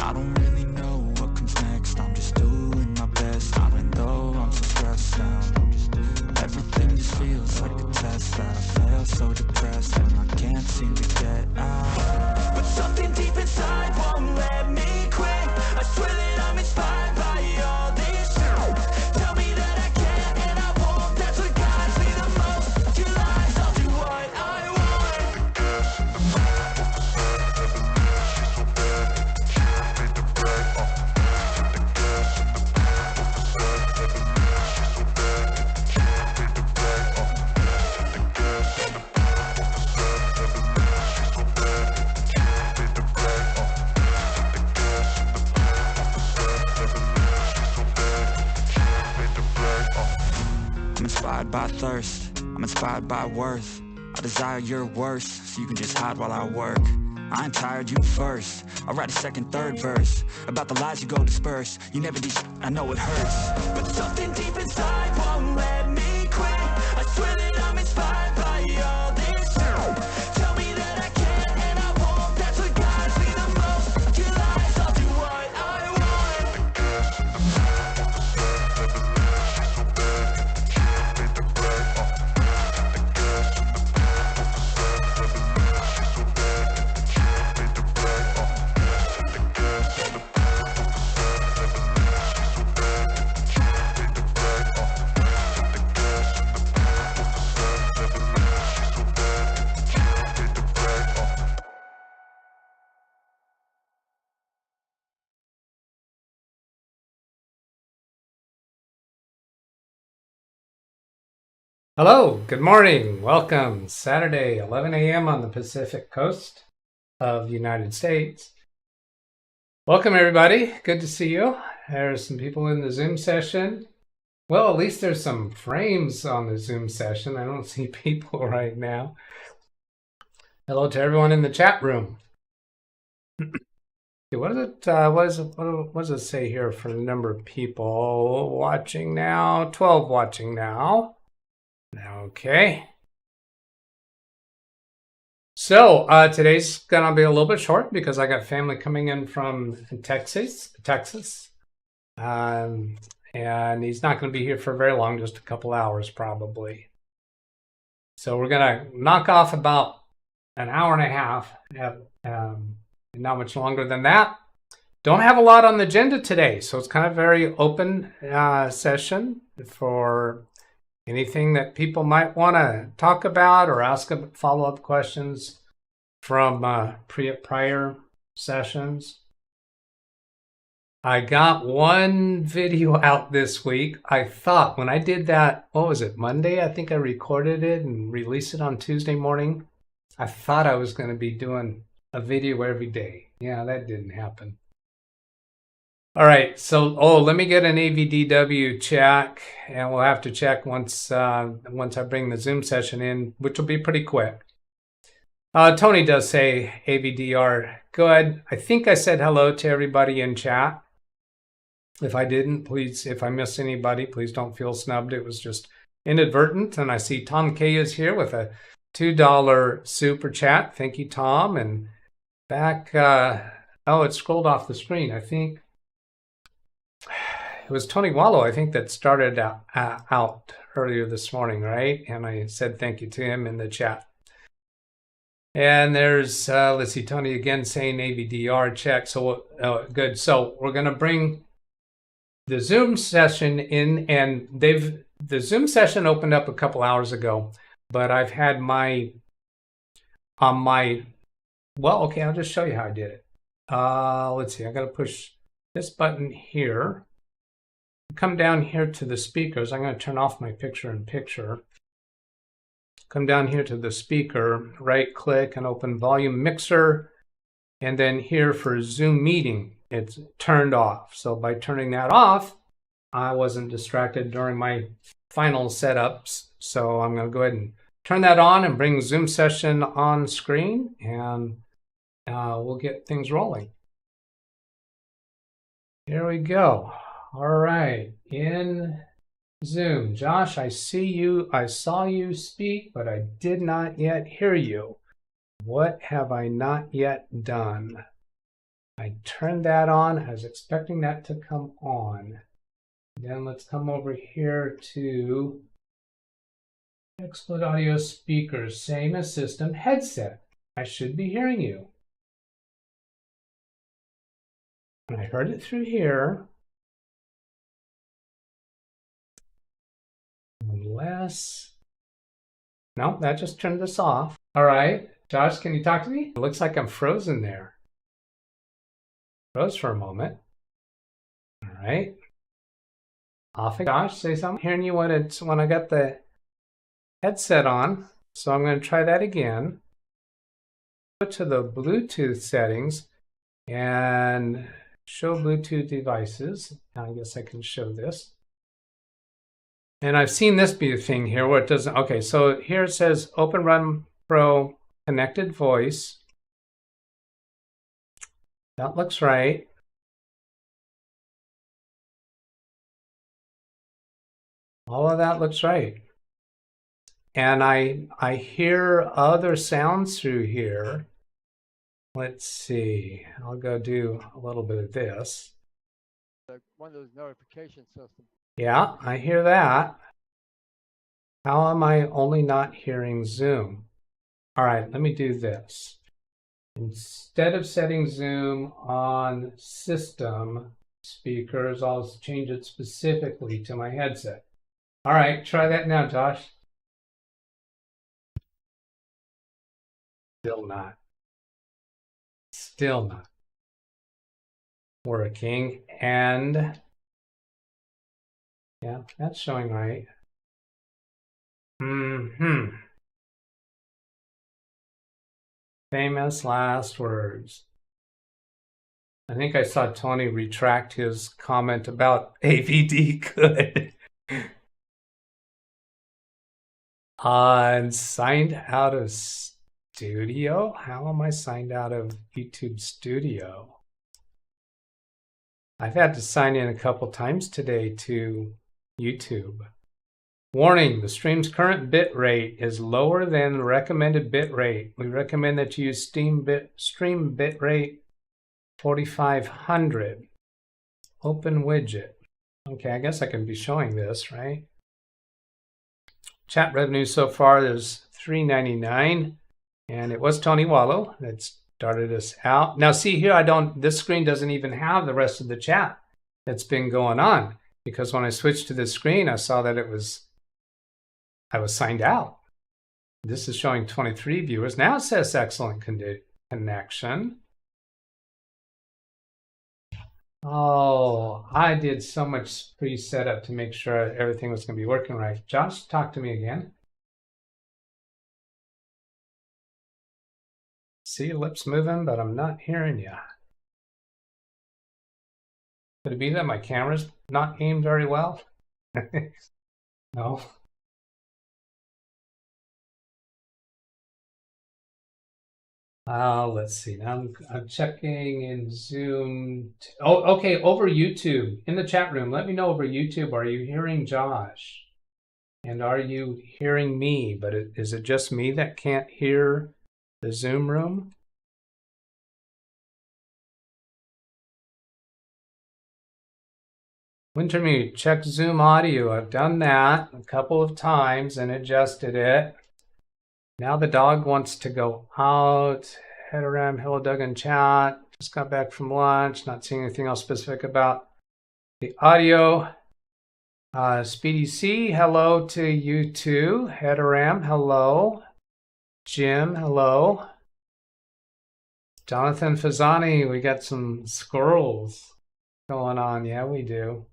I don't really know what comes next. I'm just doing my best, even though I'm so stressed out. Everything just feels like a test that I fail, so depressed, and I can't seem to get out. But something deep inside won't let me quit. I swear that I'm inspired by all this shit. Tell me that I can and I won't. That's what guides me the most. Your lies, I'll do what I want. The gas in the back, I'm inspired by thirst, I'm inspired by worth. I desire your worst, so you can just hide while I work. I ain't tired, you first. I'll write a second, third verse about the lies you go disperse. You never do I know it hurts. But something deep inside won't let me quit. I swear that I'm inspired by all this shit. Tell me that I can and I won't. That's what guides me the most. Your lies, I'll do what I want. The gas in the back, never leave, she's so bad. She made the brag, the gas in the back, never leave, she's so bad. She made the brag, the gas in the back, never leave, she's so bad. She made the brag, the gas in the back, never leave, she's so bad. She made the brag, Hello, good morning, welcome. Saturday, 11 a.m. on the Pacific Coast of the United States. Welcome everybody, good to see you. There's some people in the Zoom session. Well, at least there's some frames on the Zoom session. I don't see people right now. Hello to everyone in the chat room. What does it say here for the number of people watching now? 12 watching now. Okay. So today's gonna be a little bit short because I got family coming in from Texas, and he's not going to be here for very long, just a couple hours probably. So we're gonna knock off about an hour and a half, not much longer than that. Don't have a lot on the agenda today, so it's kind of very open session for anything that people might want to talk about or ask follow-up questions from prior sessions. I got one video out this week. I thought when I did that, what was it, Monday? I think I recorded it and released it on Tuesday morning. I thought I was going to be doing a video every day. Yeah, that didn't happen. All right, so let me get an AVDW check, and we'll have to check once I bring the Zoom session in, which will be pretty quick. Tony does say AVDR. Good. I think I said hello to everybody in chat. If I didn't, please, if I missed anybody, please don't feel snubbed. It was just inadvertent. And I see Tom K is here with a $2 super chat. Thank you, Tom. And back, oh, it scrolled off the screen, I think. It was Tony Wallow, I think, that started out earlier this morning, right? And I said thank you to him in the chat. And there's, let's see, Tony again saying AVDR check. So good. So we're going to bring the Zoom session in, and the Zoom session opened up a couple hours ago, but I've had well, okay, I'll just show you how I did it. Let's see, I got to push this button here. Come down here to the speakers. I'm going to turn off my picture-in-picture. Come down here to the speaker, right click and open volume mixer. And then here for Zoom meeting, it's turned off. So by turning that off, I wasn't distracted during my final setups. So I'm going to go ahead and turn that on and bring Zoom session on screen, and we'll get things rolling. Here we go. All right, in Zoom. Josh, I see you. I saw you speak, but I did not yet hear you. What have I not yet done? I turned that on. I was expecting that to come on. Then let's come over here to XSplit audio speakers, same as system headset. I should be hearing you. And I heard it through here. Unless, no, that just turned this off. All right, Josh, can you talk to me? It looks like I'm frozen there. Froze for a moment. All right. Off it. Josh, say something. Hearing you when I got the headset on. So I'm going to try that again. Go to the Bluetooth settings and show Bluetooth devices. I guess I can show this. And I've seen this be a thing here where it doesn't. Okay, so here it says Open Run Pro Connected Voice. That looks right. All of that looks right. And I hear other sounds through here. Let's see. I'll go do a little bit of this. One of those notification systems. Yeah, I hear that. How am I only not hearing Zoom? All right, let me do this. Instead of setting Zoom on system speakers, I'll change it specifically to my headset. All right, try that now, Josh. Still not. Still not working. And yeah, that's showing right. Famous last words. I think I saw Tony retract his comment about AVD good. Signed out of Studio? How am I signed out of YouTube Studio? I've had to sign in a couple times today to YouTube. Warning, the stream's current bit rate is lower than the recommended bit rate. We recommend that you use stream bit rate 4500. Open widget. Okay, I guess I can be showing this, right? Chat revenue so far is $3.99, and it was Tony Wallow that started us out. Now see here, this screen doesn't even have the rest of the chat that's been going on, because when I switched to this screen, I saw that I was signed out. This is showing 23 viewers. Now it says excellent connection. Oh, I did so much pre-setup to make sure everything was going to be working right. Josh, talk to me again. See your lips moving, but I'm not hearing you. Could it be that my camera's not aimed very well? No. Let's see. Now I'm checking in Zoom. Oh, okay. Over YouTube in the chat room. Let me know over YouTube. Are you hearing Josh? And are you hearing me? But is it just me that can't hear the Zoom room? Wintermute, check Zoom audio. I've done that a couple of times and adjusted it. Now the dog wants to go out. Head around. Hello, Doug in chat. Just got back from lunch. Not seeing anything else specific about the audio. Speedy C, hello to you too. Headaram, hello. Jim, hello. Jonathan Fazani, we got some squirrels going on. Yeah, we do.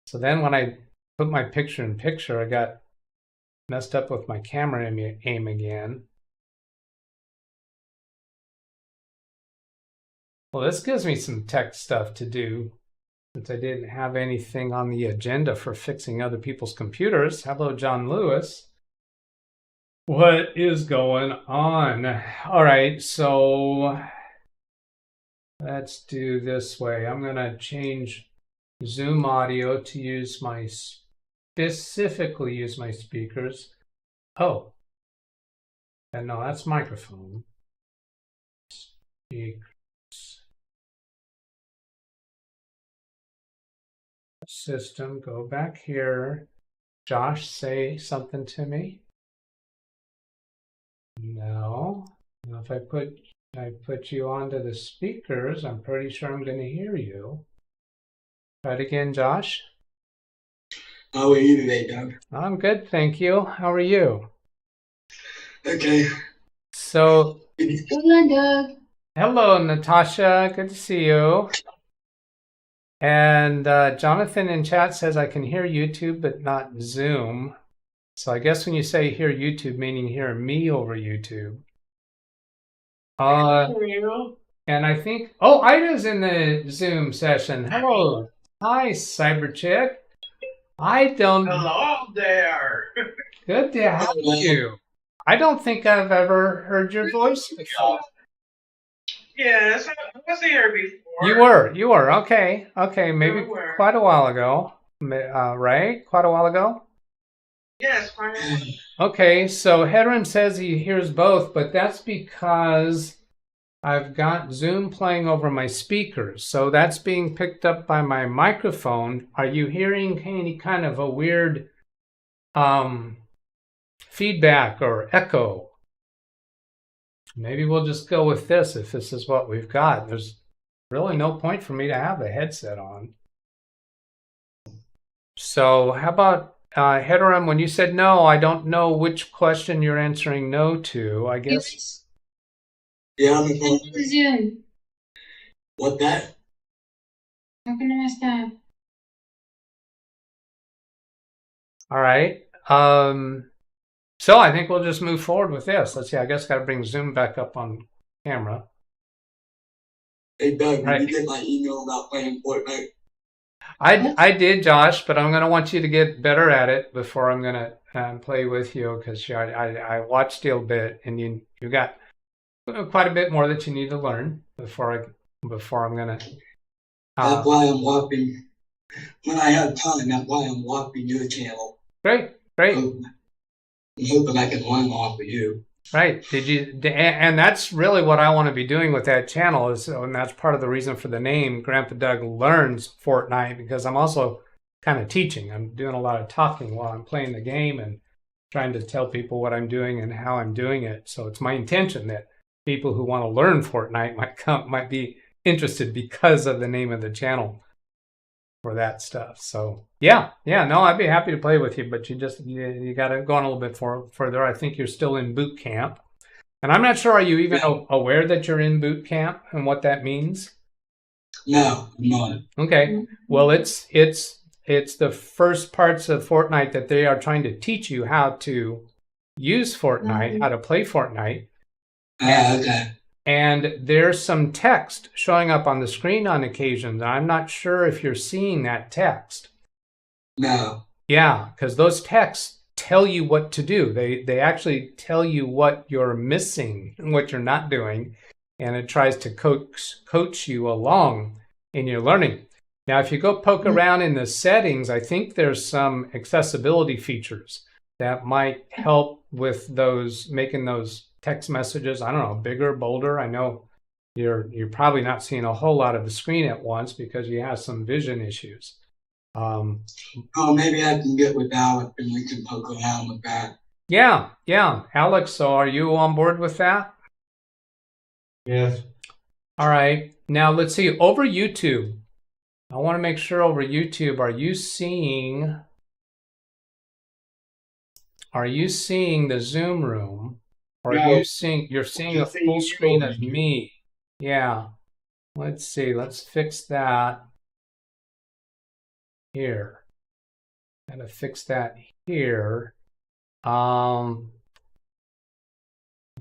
So then when I put my picture in picture, I got messed up with my camera aim again. Well, this gives me some tech stuff to do since I didn't have anything on the agenda for fixing other people's computers. Hello, John Lewis. What is going on? All right, so let's do this way. I'm going to change Zoom audio to specifically use my speakers. Oh, and no, that's microphone. Speakers. system. Go back here. Josh, say something to me. No. Now if I put you onto the speakers, I'm pretty sure I'm going to hear you. Try it again, Josh. How are you today, Doug? I'm good, thank you. How are you? Okay. So, Hello, Doug. hello, Natasha. Good to see you. And Jonathan in chat says, I can hear YouTube, but not Zoom. So I guess when you say hear YouTube, meaning hear me over YouTube. And I think, oh, Ida's in the Zoom session. Hello. Hi, Cyber Chick. I don't. Hello there. Good to have you. I don't think I've ever heard your voice before. Yes, I was here before. You were. Okay. Maybe quite a while ago. Right? Quite a while ago? Yes, finally. Okay, so Hedron says he hears both, but that's because I've got Zoom playing over my speakers. So that's being picked up by my microphone. Are you hearing any kind of a weird feedback or echo? Maybe we'll just go with this if this is what we've got. There's really no point for me to have a headset on. So how about Hedron, when you said no, I don't know which question you're answering no to. I guess. Yeah, I'm in Zoom. What that? How can I mess that up? All right. So I think we'll just move forward with this. Let's see. I guess got to bring Zoom back up on camera. Hey, Doug, Right. did you get my email about playing Fortnite? I did, Josh, but I'm going to want you to get better at it before I'm going to play with you, because I watched you a bit, and you got quite a bit more that you need to learn before I'm going to. That's why I'm walking. When I have time, that's why I'm walking your channel. Great. I'm hoping I can learn off of you. Right. And that's really what I want to be doing with that channel and that's part of the reason for the name, Grandpa Doug Learns Fortnite, because I'm also kind of teaching. I'm doing a lot of talking while I'm playing the game and trying to tell people what I'm doing and how I'm doing it. So it's my intention that people who want to learn Fortnite might be interested because of the name of the channel for that stuff. So yeah, no, I'd be happy to play with you, but you got to go on a little bit further. I think you're still in boot camp, and I'm not sure. Are you even aware that you're in boot camp and what that means? No, I'm not. Okay, well, it's the first parts of Fortnite that they are trying to teach you how to use Fortnite, how to play Fortnite. Okay. And there's some text showing up on the screen on occasion. I'm not sure if you're seeing that text. No. Yeah, because those texts tell you what to do. They actually tell you what you're missing and what you're not doing, and it tries to coach you along in your learning. Now, if you go poke around in the settings, I think there's some accessibility features that might help with those, making those text messages, I don't know, bigger, bolder. I know you're probably not seeing a whole lot of the screen at once because you have some vision issues. Maybe I can get with Alex and we can poke around with that. Yeah. Alex, so are you on board with that? Yes. All right. Now let's see, over YouTube. I want to make sure over YouTube, are you seeing the Zoom room? Or No. you're seeing a full screen of me. Yeah. Let's see. Let's fix that here. Gotta fix that here.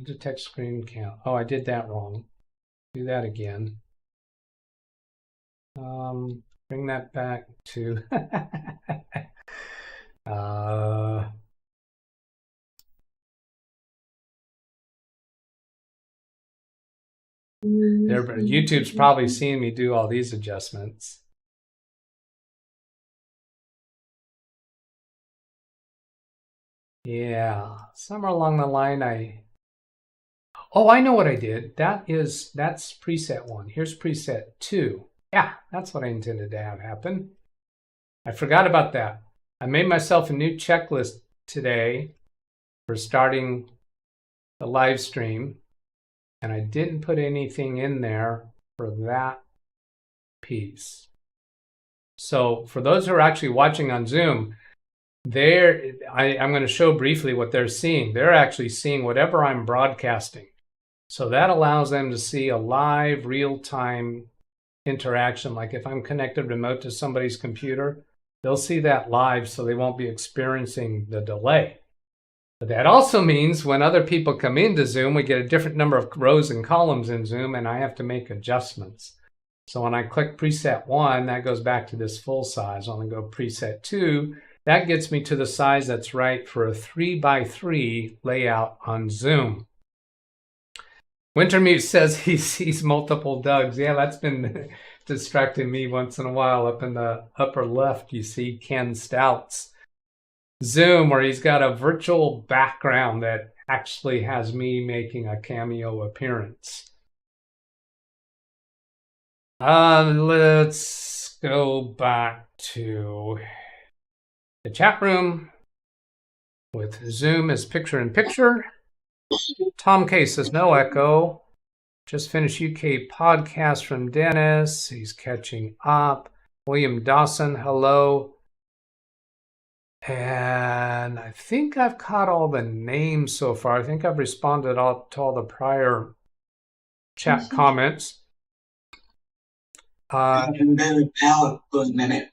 Detect screen count. Oh, I did that wrong. Do that again. Bring that back to YouTube's probably seeing me do all these adjustments. Yeah, somewhere along the line I know what I did. That's preset 1. Here's preset 2. Yeah, that's what I intended to have happen. I forgot about that. I made myself a new checklist today for starting the live stream, and I didn't put anything in there for that piece. So for those who are actually watching on Zoom, I'm going to show briefly what they're seeing. They're actually seeing whatever I'm broadcasting. So that allows them to see a live, real-time interaction. Like if I'm connected remote to somebody's computer, they'll see that live, so they won't be experiencing the delay. But that also means when other people come into Zoom, we get a different number of rows and columns in Zoom, and I have to make adjustments. So when I click preset 1, that goes back to this full size. When I go preset 2, that gets me to the size that's right for a 3x3 layout on Zoom. Wintermute says he sees multiple Dougs. Yeah, that's been distracting me once in a while. Up in the upper left, you see Ken Stout's Zoom, where he's got a virtual background that actually has me making a cameo appearance. Let's go back to the chat room with Zoom as picture-in-picture. Tom K says, no echo. Just finished UK podcast from Dennis. He's catching up. William Dawson, hello. And I think I've caught all the names so far. I think I've responded to all the prior chat comments. I've been very out for a minute.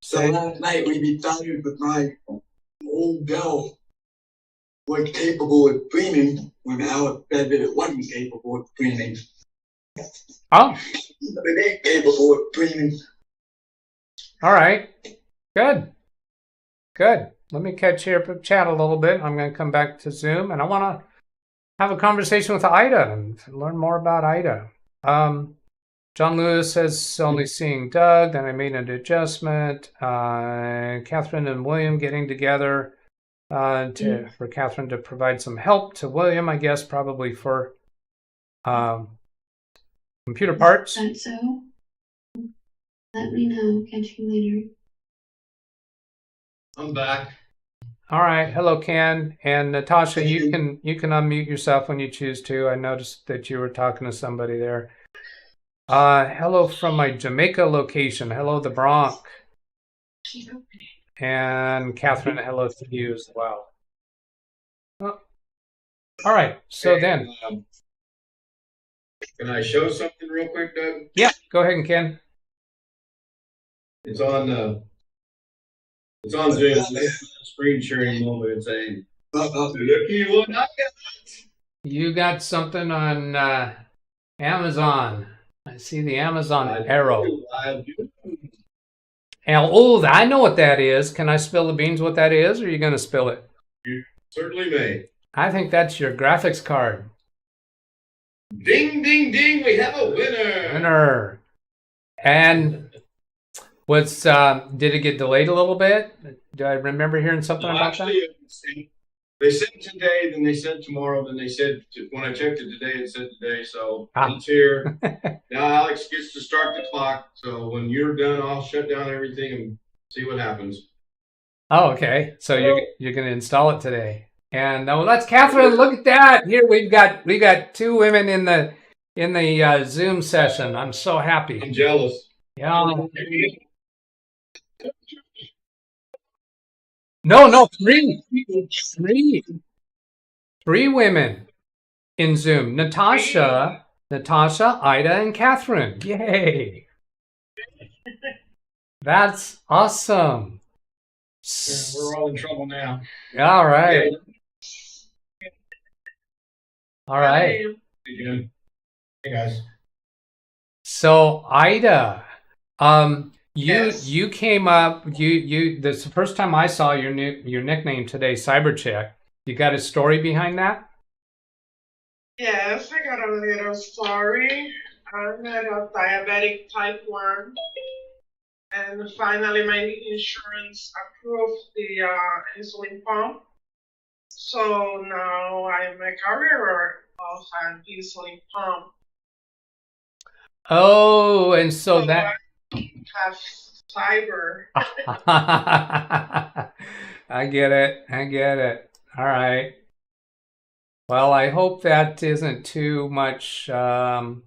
So last night we decided with my old girl was capable of dreaming when Alex said that it wasn't capable of dreaming. Oh. It ain't capable of dreaming. All right. Good. Good. Let me catch here, chat a little bit. I'm going to come back to Zoom, and I want to have a conversation with Ida and learn more about Ida. John Lewis says only seeing Doug, then I made an adjustment. Catherine and William getting together for Catherine to provide some help to William, I guess, probably for computer parts. Is that so? Let me know. Catch you later. I'm back. All right. Hello, Ken. And Natasha, you can unmute yourself when you choose to. I noticed that you were talking to somebody there. Hello from my Jamaica location. Hello, the Bronx. And Catherine, hello to you as well. Oh. All right. So then. Can I show something real quick, Doug? Yeah, go ahead, Ken. It's on Zoom. It's a screen sharing moment. It's saying, looky what I got. You got something on Amazon. I see the Amazon arrow. I do. Oh, I know what that is. Can I spill the beans what that is, or are you going to spill it? You certainly may. I think that's your graphics card. Ding, ding, ding. We have a winner. Winner. And what's did it get delayed a little bit? Do I remember hearing something about that? They said today, then they said tomorrow, then they said, when I checked it today, it said today. So it's here. Now Alex gets to start the clock. So when you're done, I'll shut down everything and see what happens. Oh, okay. So you're going to install it today. And that's Catherine. Look at that. Here we got two women in the Zoom session. I'm so happy. I'm jealous. Yeah. No, three women in Zoom. Natasha, Ida, and Catherine. Yay. That's awesome. We're all in trouble now. All right. All right. Hey, guys. So Ida, you came up. This is the first time I saw your nickname today, Cybercheck. You got a story behind that? Yes, I got a little story. I'm a diabetic type 1. And finally, my insurance approved the insulin pump. So now I'm a carrier of an insulin pump. Oh, and so that I have fiber. I get it. I get it. All right. Well, I hope that isn't too much trouble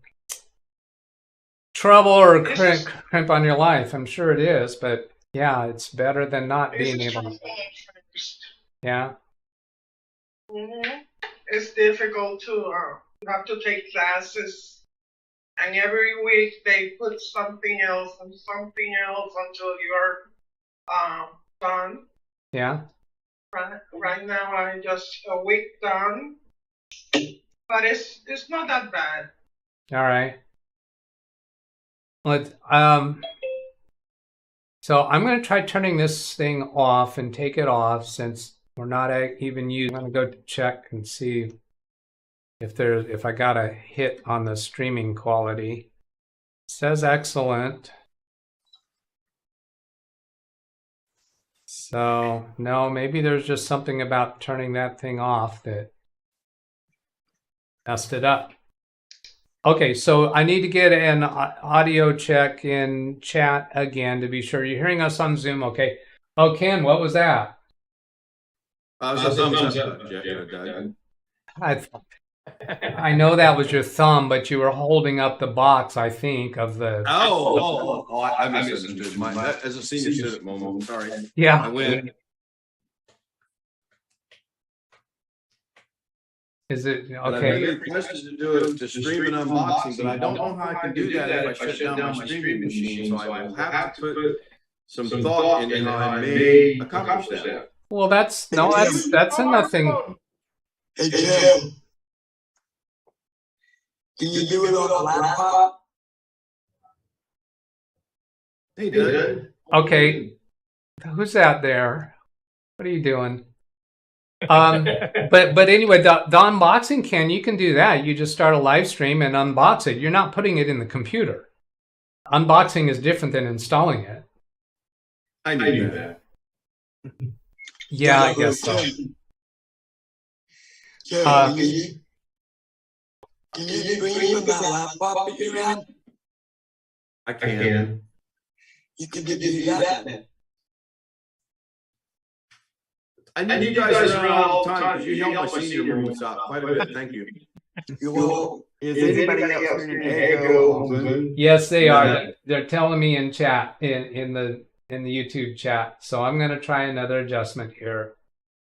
or crimp on your life. I'm sure it is, but yeah, it's better than not being able to. Yeah. It's difficult to you have to take classes, and every week they put something else and something else until you're done. Yeah. Right now I'm just a week done, but it's not that bad. All right. Let's so I'm going to try turning this thing off and take it off since we're not even using. I'm going to go check and see if I got a hit on the streaming quality. It says excellent. So no, maybe there's just something about turning that thing off that messed it up. Okay, so I need to get an audio check in chat again to be sure you're hearing us on Zoom. Okay. Oh, Ken, what was that? Thumbs up, Doug. I know that was your thumb, but you were holding up the box, I think, of the. I misunderstood. As a senior student, Momo, sorry. Yeah. I win. Is it I okay? requested to do it to stream an unboxing, but I don't know how I can do that if I shut down my streaming machine. So I will have to put some thought into how I may accomplish that. Well, that's a nothing. Hey, Tim. Can you do it on a laptop? Hey, Doug. Okay. Who's that there? What are you doing? But anyway, the unboxing, Ken, you can do that. You just start a live stream and unbox it. You're not putting it in the computer. Unboxing is different than installing it. I knew that. Yeah, I guess so. Can you bring up that laptop that you have? I can. You can do that then. I need you guys around all the time because you help my senior moments out quite a bit. Thank you. Is anybody else hearing an echo? Yes, they are. They're telling me in chat in the YouTube chat. So I'm going to try another adjustment here.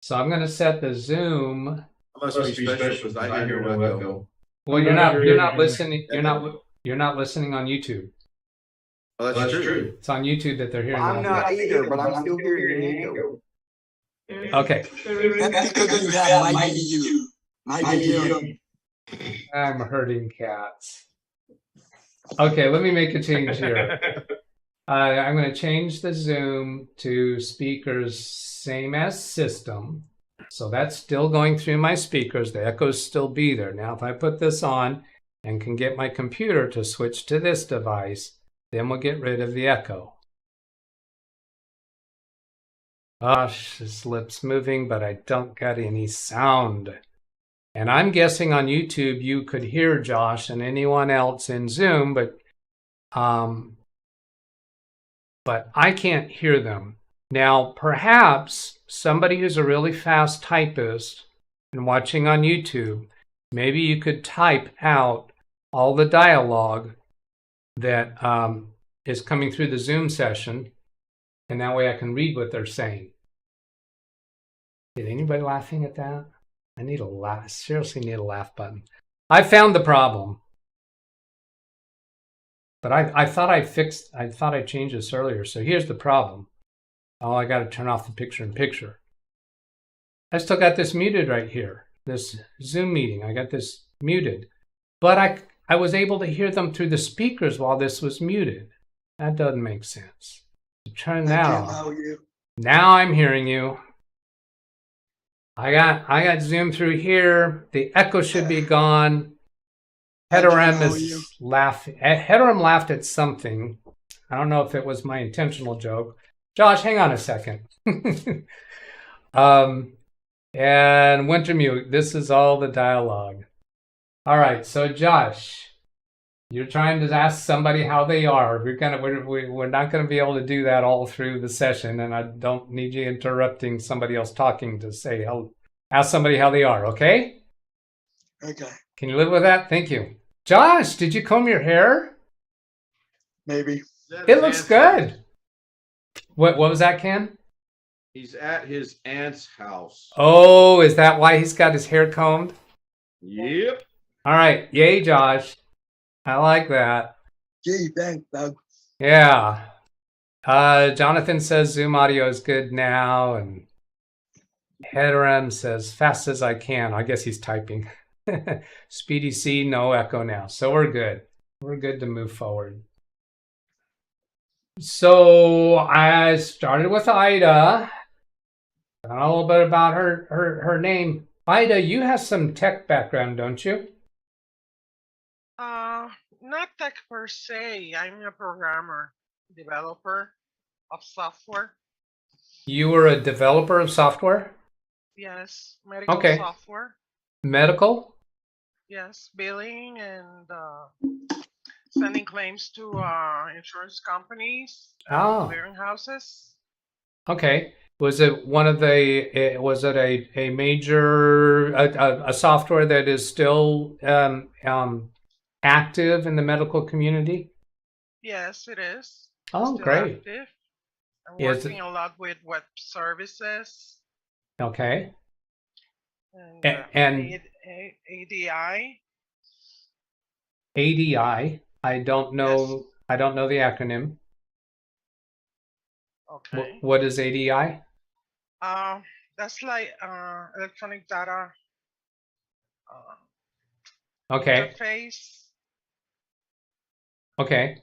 So I'm going to set the Zoom. I must be special because I hear no echo. Well, you're not listening. You're not listening on YouTube. Oh, that's true. It's on YouTube that they're hearing. I'm not either, but I'm still hearing an echo. Okay. That's because you have my video. I'm hurting cats. Okay, let me make a change here. I'm going to change the Zoom to speakers, same as system. So that's still going through my speakers. The echoes still be there. Now, if I put this on and can get my computer to switch to this device, then we'll get rid of the echo. Gosh, his lips moving, but I don't got any sound. And I'm guessing on YouTube you could hear Josh and anyone else in Zoom, but I can't hear them. Now, perhaps somebody who's a really fast typist and watching on YouTube, maybe you could type out all the dialogue that is coming through the Zoom session, and that way I can read what they're saying. Did anybody laughing at that? I need a laugh. Seriously need a laugh button. I found the problem. But I thought I changed this earlier. So here's the problem. Oh, I got to turn off the picture-in-picture. I still got this muted right here. This Zoom meeting, I got this muted. But I was able to hear them through the speakers while this was muted. That doesn't make sense. Turn that off. Now I'm hearing you. I got Zoom through here. The echo should be gone. Heterum is laughing. Heterum laughed at something. I don't know if it was my intentional joke. Josh, hang on a second. And Wintermute, this is all the dialogue. All right, so Josh, You're trying to ask somebody how they are. We're not gonna be able to do that all through the session, and I don't need you interrupting somebody else talking to say how. Ask somebody how they are. Okay? Okay, Can you live with that? Thank you. Josh, did you comb your hair? maybe. It looks good. What was that, Ken? He's at his aunt's house. Oh, is that why he's got his hair combed? Yep. All right. Yay, Josh. I like that. Gee, thanks, Doug. Yeah. Jonathan says Zoom audio is good now, and Heteram says fast as I can. I guess he's typing. Speedy C, no echo now. So we're good. We're good to move forward. So I started with Ida. I know a little bit about her name. Ida, you have some tech background, don't you? Not tech per se. I'm a programmer, developer of software. You were a developer of software? Yes, medical Okay. software. Medical? Yes, billing and sending claims to insurance companies, Oh, clearinghouses. okay. Was it one of the, was it a major, a software that is still active in the medical community? Yes, it is. Oh, Still great. active. I'm Is working a lot with web services Okay. and And ADI. ADI, I don't know, Yes. I don't know the acronym. Okay. What is ADI? That's like electronic data Okay. interface. Okay.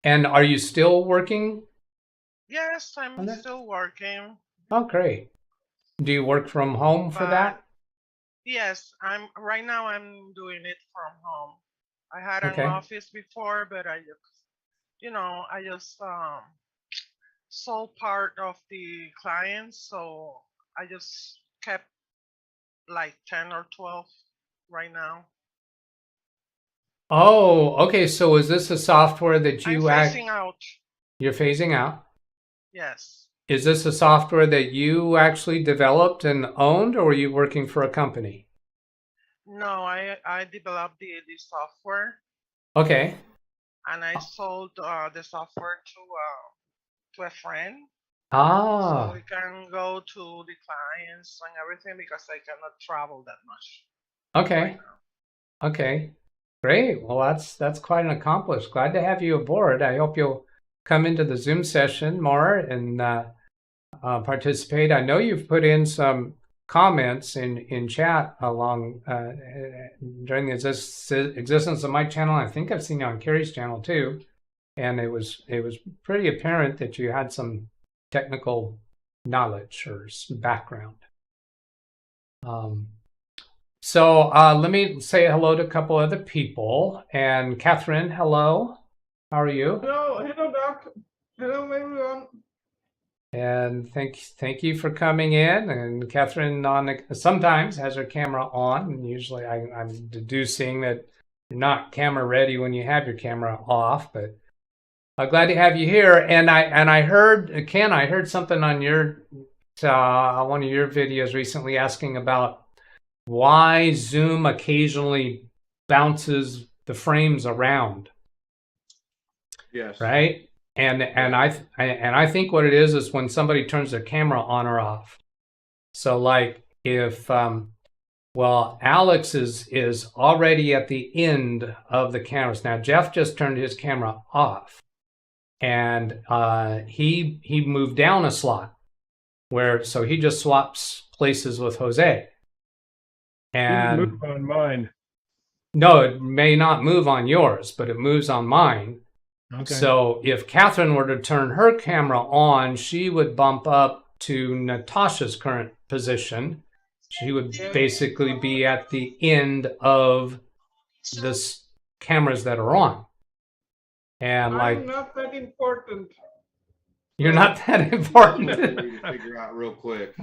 And are you still working? Yes, On I'm that? still working. Oh, great. Do you work from home for that? Yes, right now I'm doing it from home. I had an Okay. office before, but I just sold part of the clients, so I just kept like 10 or 12 right now. Oh, okay. So is this a software that I'm you phasing out. you're phasing out? Yes. Is this a software that you actually developed and owned, or were you working for a company? No, I developed the software Okay. and I sold the software to a friend. So Ah, we can go to the clients and everything because I cannot travel that much okay. right now. Okay. Great. Well, that's quite an accomplishment. Glad to have you aboard. I hope you'll come into the Zoom session more and participate. I know you've put in some comments in chat along during the existence of my channel. I think I've seen it on Carrie's channel too, and it was pretty apparent that you had some technical knowledge or background. So let me say hello to a couple other people. And Catherine, hello. How are you? Hello, Doc. Hello, everyone. And thank you for coming in. And Catherine sometimes has her camera on. And usually I'm deducing that you're not camera ready when you have your camera off. But I'm glad to have you here. And I heard, Ken, I heard something on your one of your videos recently asking about why Zoom occasionally bounces the frames around. Yes. Right? And I think what it is when somebody turns their camera on or off. So like if well, Alex is already at the end of the cameras. Now Jeff just turned his camera off, and he moved down a slot so he just swaps places with Jose. And move on mine. No, it may not move on yours, but it moves on mine. Okay. So if Catherine were to turn her camera on, she would bump up to Natasha's current position. She would basically be at the end of the cameras that are on. And I'm not that important. You're not that important. We need to figure out real quick.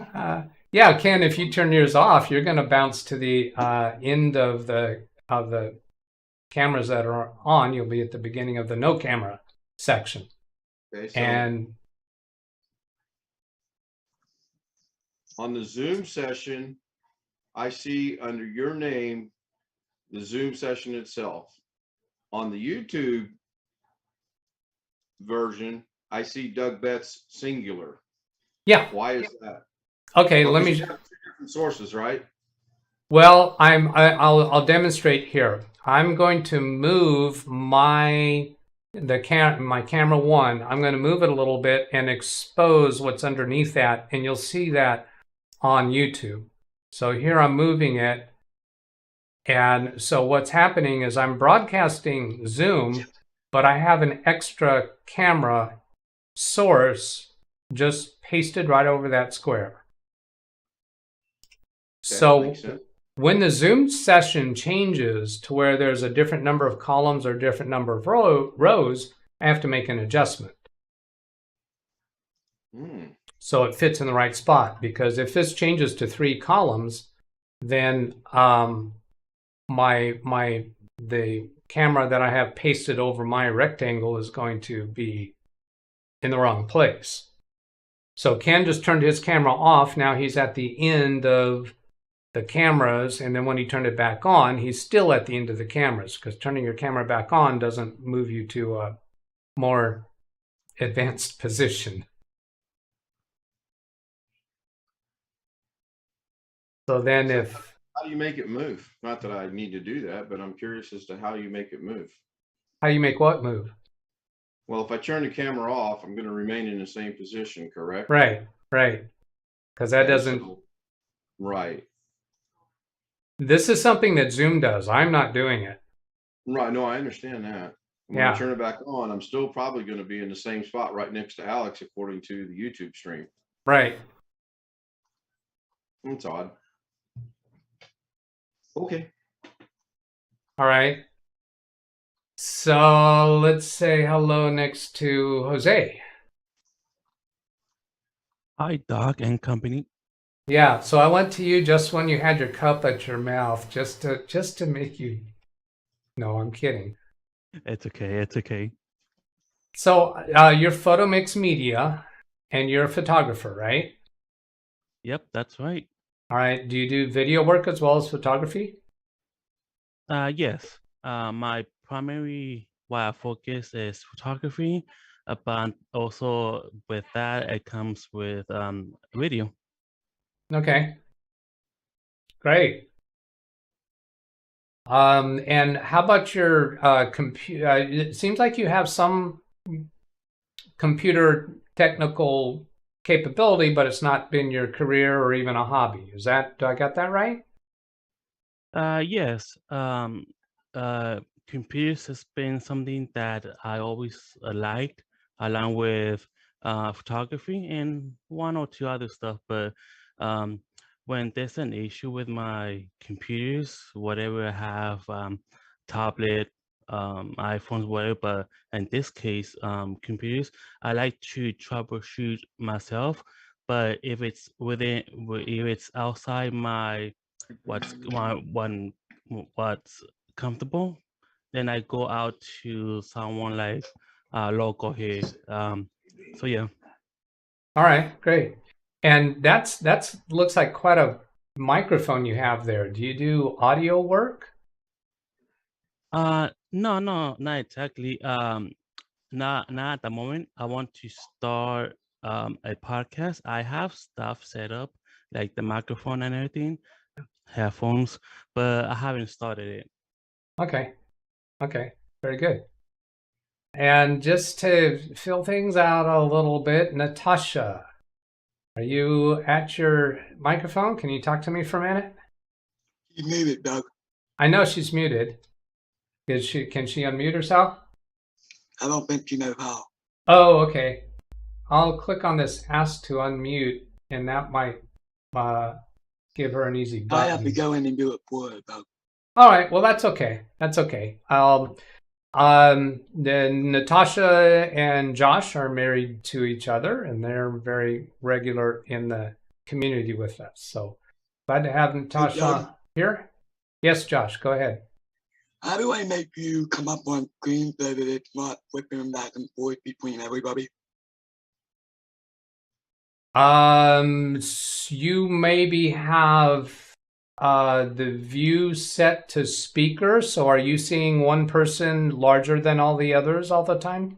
Yeah, Ken, if you turn yours off, you're going to bounce to the end of the cameras that are on, you'll be at the beginning of the no camera section. Okay, so And on the Zoom session, I see under your name the Zoom session itself. On the YouTube version, I see Doug Betts singular. yeah. Why is that? Okay, Well, let 'cause me. you have two different sources, right? Well, I'll demonstrate here. I'm going to move my camera one. I'm going to move it a little bit and expose what's underneath that, and you'll see that on YouTube. So here I'm moving it, and so what's happening is I'm broadcasting Zoom, but I have an extra camera source just pasted right over that square. Okay, So makes sense. when the Zoom session changes to where there's a different number of columns or different number of rows, I have to make an adjustment. So it fits in the right spot, because if this changes to 3 columns, then the camera that I have pasted over my rectangle is going to be in the wrong place. So Ken just turned his camera off. Now he's at the end of the cameras, and then when he turned it back on, he's still at the end of the cameras, because turning your camera back on doesn't move you to a more advanced position. So then how do you make it move? Not that I need to do that, but I'm curious as to how you make it move. How you make what move? Well, if I turn the camera off, I'm going to remain in the same position, correct? Right. Because that doesn't. Right. This is something that Zoom does. I'm not doing it. Right. No, I understand that. When I turn it back on, I'm still probably going to be in the same spot right next to Alex, according to the YouTube stream. Right. That's odd. Okay. All right. So let's say hello next to Jose. Hi, Doug and company. Yeah, so I went to you just when you had your cup at your mouth, just to make you. No, I'm kidding. It's okay. It's okay. So you're Photo Mix Media, and you're a photographer, right? Yep, that's right. All right. Do you do video work as well as photography? Yes. My primary focus is photography, but also with that it comes with video. Okay. Great. And how about your computer? It seems like you have some computer technical capability, but it's not been your career or even a hobby. Do I got that right? Yes. Computers has been something that I always liked, along with photography and one or two other stuff. But when there's an issue with my computers, whatever I have, tablet, iPhones, whatever, but in this case, computers, I like to troubleshoot myself. But if it's outside what's comfortable, then I go out to someone like local here. So yeah. All right, great. And that's looks like quite a microphone you have there. Do you do audio work? No, not exactly. Not at the moment. I want to start a podcast. I have stuff set up, like the microphone and everything, headphones, but I haven't started it. Okay, very good. And just to fill things out a little bit, Natasha, are you at your microphone? Can you talk to me for a minute? You muted, Doug. I know she's muted. Can she unmute herself? I don't think you know how. Oh, okay. I'll click on this ask to unmute, and that might give her an easy button. I have to go in and do it for her, Doug. All right. Well, that's okay. Then Natasha and Josh are married to each other, and they're very regular in the community with us. So glad to have Natasha here. Yes, Josh, go ahead. How do I make you come up on screen so that it's not flipping back and forth between everybody? You maybe have the view set to speaker. So are you seeing one person larger than all the others all the time?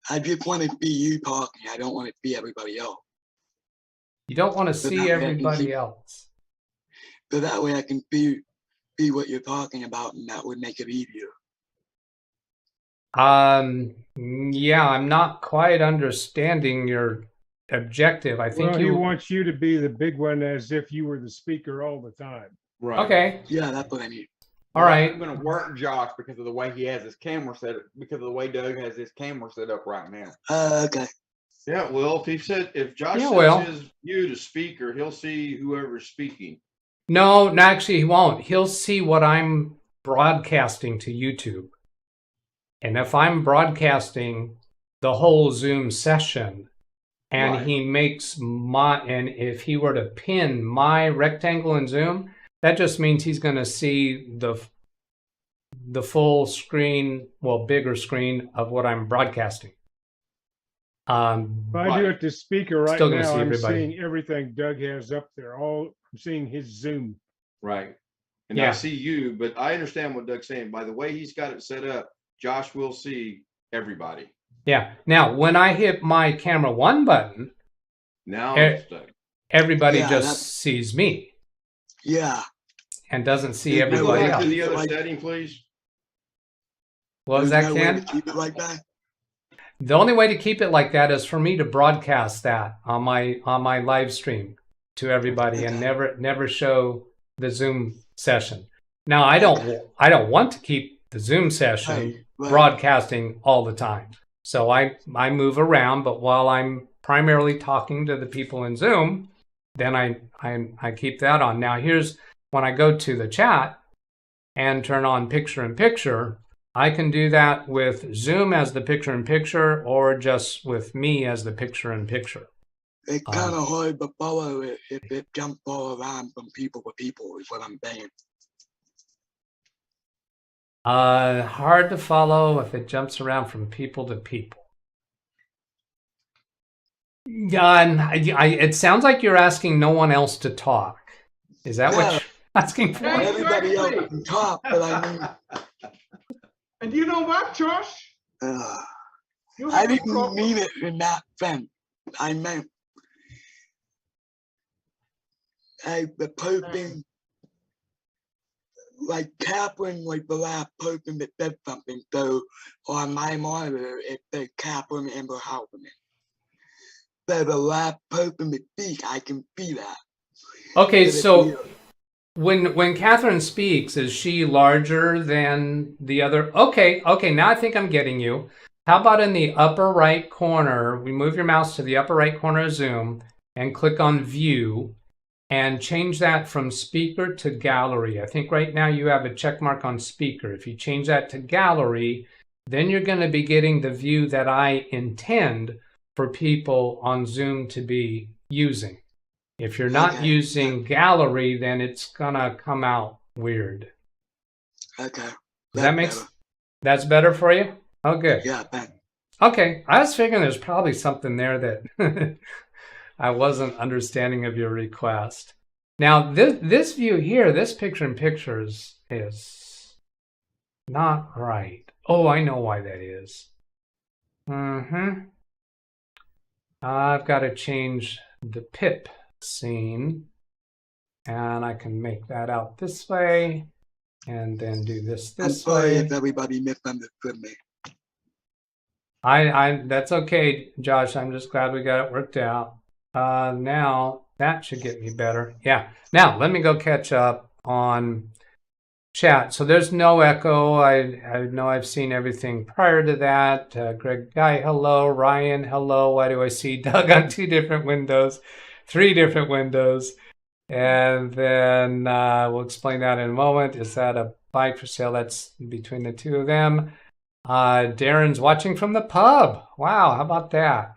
I just want it to be you talking. I don't want it to be everybody else. You don't want to see everybody else. So that way I can see what you're talking about, and that would make it easier. Yeah, I'm not quite understanding your objective. I think he wants you to be the big one as if you were the speaker all the time. Right. Okay. Yeah, that's what I mean. All right. It's going to work, Josh, because of the way he has his camera set up, because of the way Doug has his camera set up right now. Okay. Yeah, well, if Josh sets his view to speaker, he'll see whoever's speaking. No, actually, he won't. He'll see what I'm broadcasting to YouTube. And if I'm broadcasting the whole Zoom session, and he makes and if he were to pin my rectangle in Zoom, that just means he's going to see the full screen, well, bigger screen of what I'm broadcasting. If I do it to speaker right now, I'm seeing everything Doug has up there. I'm seeing his Zoom. Right. And I see you, but I understand what Doug's saying. By the way he's got it set up, Josh will see everybody. Yeah. Now, when I hit my camera 1 button, now everybody just sees me. Yeah. And doesn't see everybody else. Go back to the other setting, please. What was that, Ken? Keep it like that? The only way to keep it like that is for me to broadcast that on my live stream to everybody and never show the Zoom session. Now, I don't want to keep the Zoom session broadcasting all the time. So I move around, but while I'm primarily talking to the people in Zoom, then I keep that on. Now, here's when I go to the chat and turn on picture-in-picture, I can do that with Zoom as the picture-in-picture or just with me as the picture-in-picture. It's kind of hard to follow it if it jumps all around from people to people, is what I'm saying. Hard to follow if it jumps around from people to people. It sounds like you're asking no one else to talk. Is that what you're asking for? Everybody else can talk, but I mean... And you know what, Josh? I didn't mean it in that sense. I meant the person, like Catherine was the last person that said something, so on my monitor it said Catherine Amber Halverman. So the last person to speak, I can see that. Okay, so when Catherine speaks, is she larger than the other? Okay, now I think I'm getting you. How about in the upper right corner, we move your mouse to the upper right corner of Zoom and click on View and change that from speaker to gallery. I think right now you have a check mark on speaker. If you change that to gallery, then you're going to be getting the view that I intend for people on Zoom to be using. If you're not using gallery, then it's gonna come out weird. Okay. That's better for you? Oh, good. Yeah, thanks. Okay, I was figuring there's probably something there that I wasn't understanding of your request. Now, this view here, this picture-in-picture is not right. Oh, I know why that is. I've got to change the pip scene, and I can make that out this way, and then do this way. I'm sorry if everybody misunderstood me. That's okay, Josh. I'm just glad we got it worked out. Now that should get me better. Yeah. Now let me go catch up on chat. So there's no echo. I know I've seen everything prior to that. Greg Guy, hello. Ryan, hello. Why do I see Doug on 2 different windows? 3 different windows. And then we'll explain that in a moment. Is that a bike for sale? That's between the 2 of them. Darren's watching from the pub. Wow, how about that?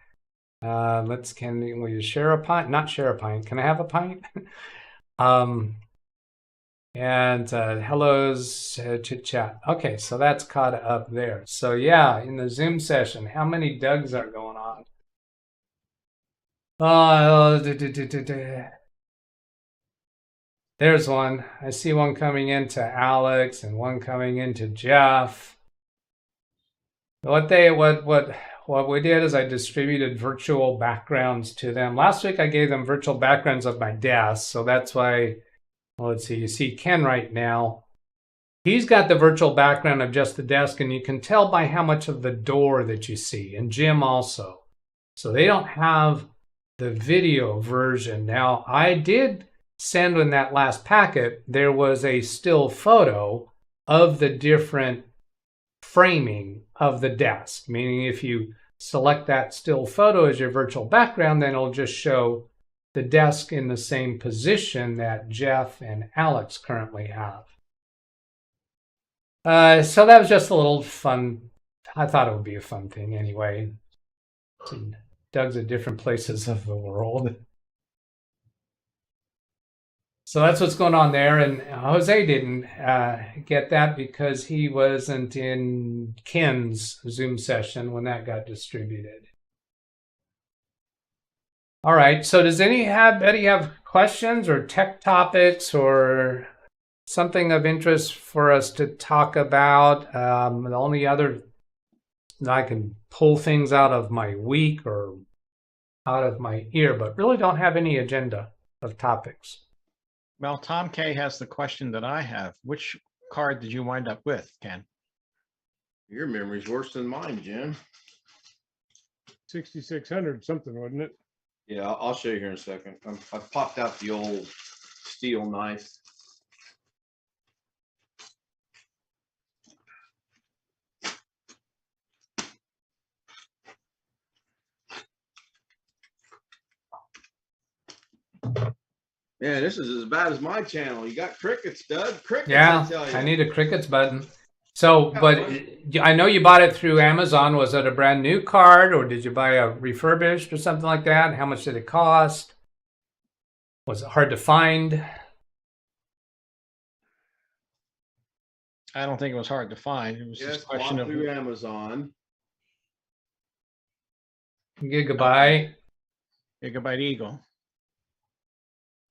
Will you share a pint? Not share a pint. Can I have a pint? And hellos, chit chat. Okay, so that's caught up there. So yeah, in the Zoom session, how many Dougs are going on? There's one. I see one coming into Alex and one coming into Jeff. What we did is I distributed virtual backgrounds to them. Last week I gave them virtual backgrounds of my desk, so that's why. Well, let's see. You see Ken right now. He's got the virtual background of just the desk, and you can tell by how much of the door that you see. And Jim also. So they don't have the video version. Now, I did send in that last packet, there was a still photo of the different framing of the desk. Meaning if you select that still photo as your virtual background, then it'll just show the desk in the same position that Jeff and Alex currently have. So that was just a little fun. I thought it would be a fun thing anyway. Doug's at different places of the world. So that's what's going on there. And Jose didn't get that because he wasn't in Ken's Zoom session when that got distributed. All right, so does anybody have questions or tech topics or something of interest for us to talk about? The only other, I can pull things out of my week or out of my ear, but really don't have any agenda of topics. Well, Tom K has the question that I have. Which card did you wind up with, Ken? Your memory's worse than mine, Jim. 6600 something, wasn't it? Yeah, I'll show you here in a second. I've popped out the old steel knife. Man, this is as bad as my channel. You got crickets, Doug. Crickets, yeah, I tell you. I need a crickets button. So, but I know you bought it through Amazon. Was it a brand new card or did you buy a refurbished or something like that? How much did it cost? Was it hard to find? I don't think it was hard to find. It was just a question of through Amazon. Gigabyte. Gigabyte Eagle.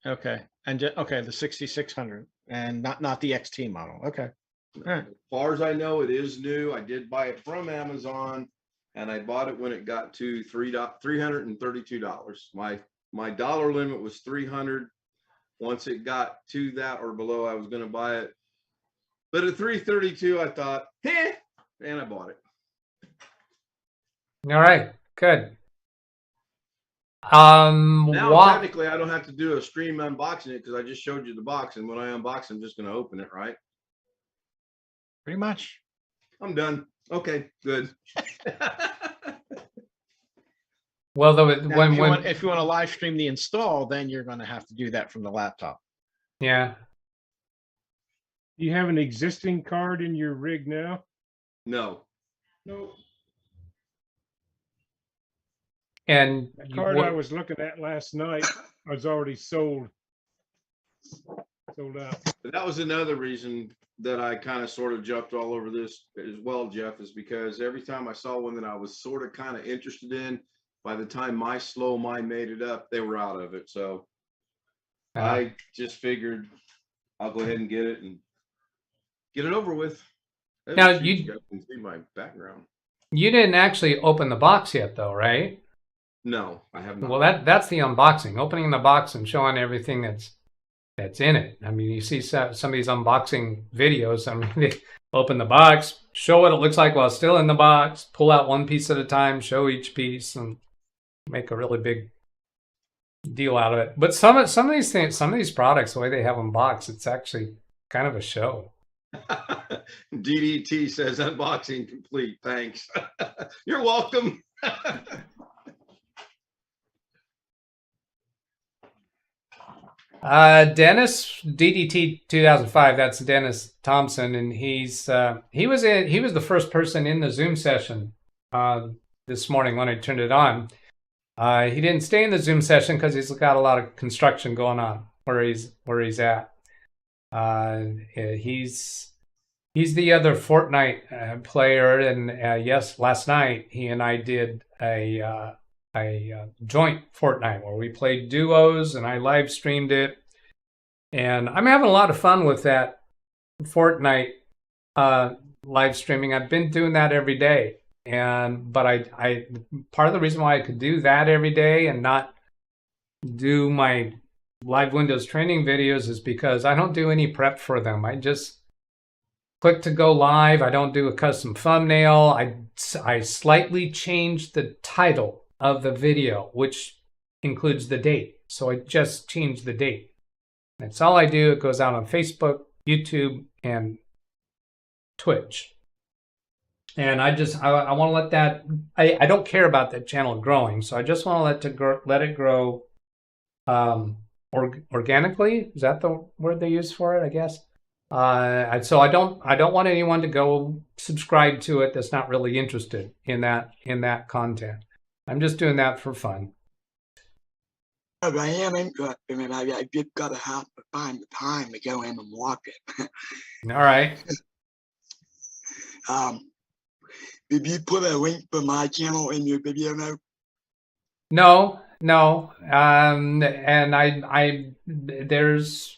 Okay, and okay, the 6600 and not the XT model. Okay. All right. As far as I know, it is new. I did buy it from Amazon, and I bought it when it got to $332. My dollar limit was $300. Once it got to that or below, I was going to buy it. But at $332, I thought, and I bought it. All right, good. Now technically, I don't have to do a stream unboxing it because I just showed you the box, and when I unbox, I'm just going to open it, right? Pretty much. I'm done. Okay, good. Well, if you want to live stream the install, then you're going to have to do that from the laptop. Yeah. Do you have an existing card in your rig now? No. Nope. And the card I was looking at last night was already sold out. But that was another reason that I kind of sort of jumped all over this as well, Jeff, is because every time I saw one that I was sort of kind of interested in, by the time my slow mind made it up, they were out of it. So I just figured I'll go ahead and get it and get it over with. Now you can see my background. You didn't actually open the box yet, though, right? No, I have not. Well, that's the unboxing, opening the box and showing everything that's in it. I mean, you see some of these unboxing videos. I mean, they open the box, show what it looks like while it's still in the box, pull out one piece at a time, show each piece, and make a really big deal out of it. But some of these things, some of these products, the way they have them boxed, it's actually kind of a show. DDT says unboxing complete. Thanks. You're welcome. Dennis DDT 2005. That's Dennis Thompson, and he was the first person in the Zoom session this morning when I turned it on. He didn't stay in the Zoom session because he's got a lot of construction going on where he's at. He's the other Fortnite player, and yes, last night he and I did a joint Fortnite where we played duos, and I live streamed it, and I'm having a lot of fun with that Fortnite live streaming. I've been doing that every day, but I part of the reason why I could do that every day and not do my live Windows training videos is because I don't do any prep for them. I just click to go live. I don't do a custom thumbnail. I slightly changed the title of the video, which includes the date. So I just changed the date. That's all I do. It goes out on Facebook, YouTube, and Twitch. And I want to let that, I don't care about that channel growing. So I just want to let it grow organically. Is that the word they use for it, I guess? So I don't want anyone to go subscribe to it that's not really interested in that content. I'm just doing that for fun. If I am interested in it, I just gotta have to find the time to go in and watch it. All right. Did you put a link for my channel in your video note? No. And there's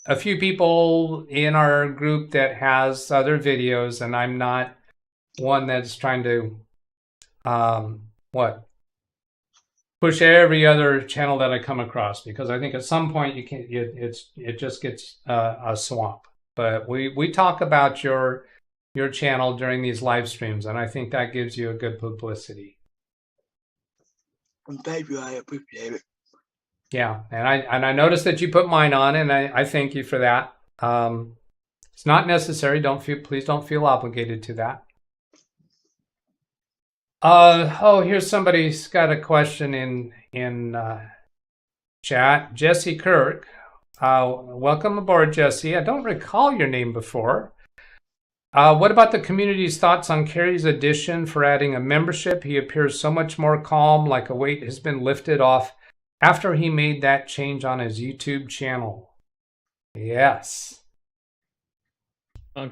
a few people in our group that has other videos, and I'm not one that's trying to push every other channel that I come across, because I think at some point you can't. It just gets a swamp. But we talk about your channel during these live streams, and I think that gives you a good publicity. Well, thank you. I appreciate it. Yeah, and I noticed that you put mine on, and I thank you for that. It's not necessary. Please don't feel obligated to that. Here's somebody's got a question in chat. Jesse Kirk. Welcome aboard, Jesse. I don't recall your name before. What about the community's thoughts on Kerry's addition for adding a membership? He appears so much more calm, like a weight has been lifted off after he made that change on his YouTube channel. Yes.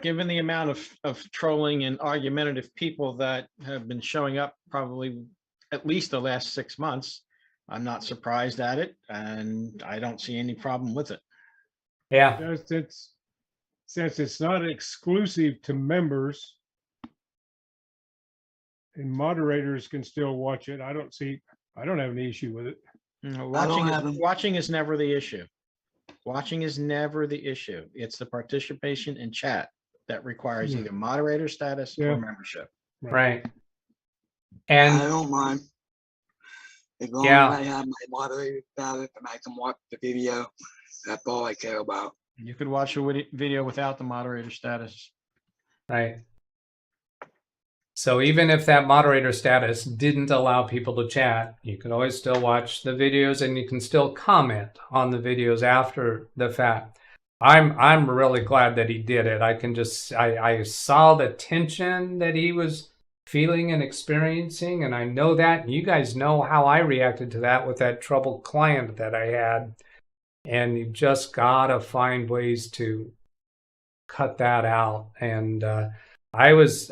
Given the amount of trolling and argumentative people that have been showing up probably at least the last 6 months, I'm not surprised at it, and I don't see any problem with it. Yeah. Since it's not exclusive to members and moderators can still watch it, I don't have any issue with it. Watching is never the issue. Watching is never the issue. It's the participation in chat that requires either moderator status or membership. Right. And I don't mind. As long as I have my moderator status and I can watch the video, that's all I care about. You could watch a video without the moderator status. Right. So even if that moderator status didn't allow people to chat, you could always still watch the videos, and you can still comment on the videos after the fact. I'm really glad that he did it. I saw the tension that he was feeling and experiencing, and I know that, and you guys know how I reacted to that with that troubled client that I had. And you just gotta find ways to cut that out. And I was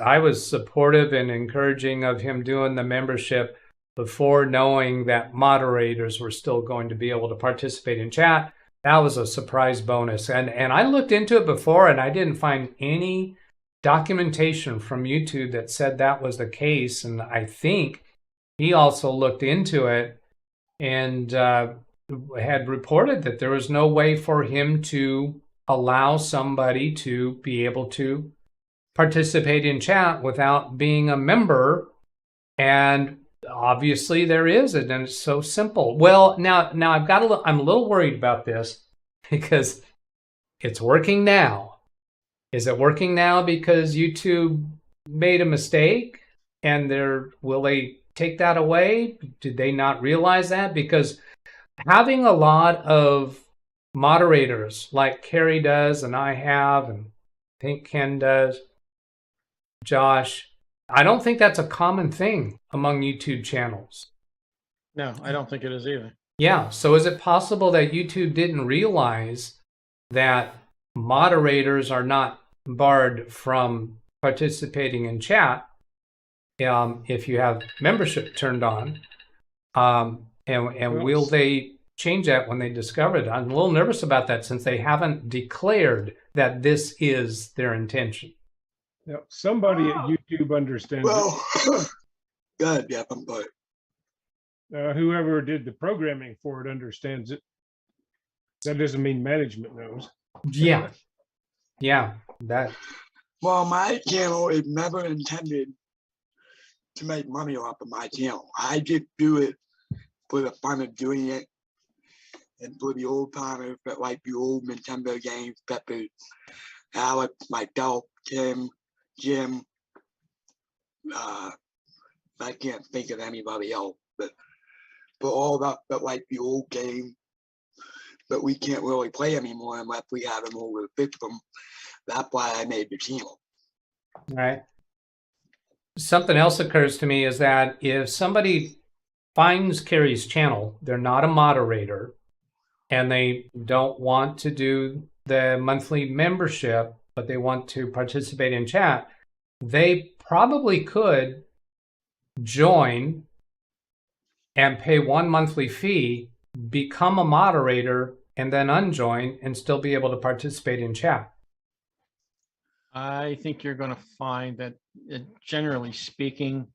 supportive and encouraging of him doing the membership before knowing that moderators were still going to be able to participate in chat. That was a surprise bonus. And I looked into it before, and I didn't find any documentation from YouTube that said that was the case. And I think he also looked into it and had reported that there was no way for him to allow somebody to be able to participate in chat without being a member. And obviously there is, and it's so simple. Well, now I'm a little worried about this because it's working now. Is it working now because YouTube made a mistake and will they take that away? Did they not realize that? Because having a lot of moderators like Kerry does, and I have, and I think Ken does, Josh, I don't think that's a common thing among YouTube channels. No, I don't think it is either. Yeah, so is it possible that YouTube didn't realize that moderators are not barred from participating in chat if you have membership turned on. And will they change that when they discover it? I'm a little nervous about that since they haven't declared that this is their intention. Now, somebody at YouTube understands it. Good, yeah, I'm good. Whoever did the programming for it understands it. That doesn't mean management knows. Yeah. Yeah, that. Well, my channel is never intended to make money off of my channel. I just do it for the fun of doing it and for the old timers that like the old Nintendo games, Pepper, Alex, myself, Tim, Jim. I can't think of anybody else, but for all that like the old game that we can't really play anymore unless we have them over the system. That's why I made the channel. All right. Something else occurs to me is that if somebody finds Carrie's channel, they're not a moderator, and they don't want to do the monthly membership, but they want to participate in chat, they probably could join and pay one monthly fee, become a moderator, and then unjoin and still be able to participate in chat. I think you're going to find that, generally speaking,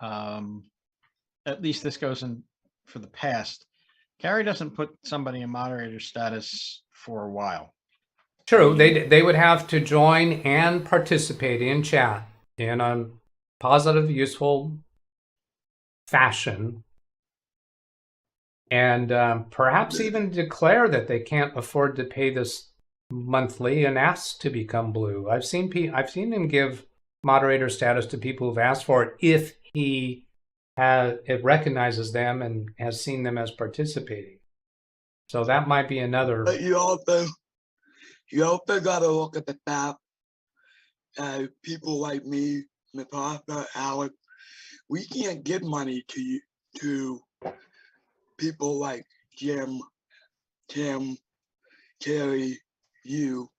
at least this goes in for the past, Carrie doesn't put somebody in moderator status for a while. True, they would have to join and participate in chat in a positive, useful fashion, and perhaps even declare that they can't afford to pay this monthly and ask to become blue. I've seen him give moderator status to people who've asked for it if it recognizes them and has seen them as participating. So that might be another. But you also got to look at the fact people like me, Natasha, Alex, we can't give money to people like Jim, Tim, Carrie, you.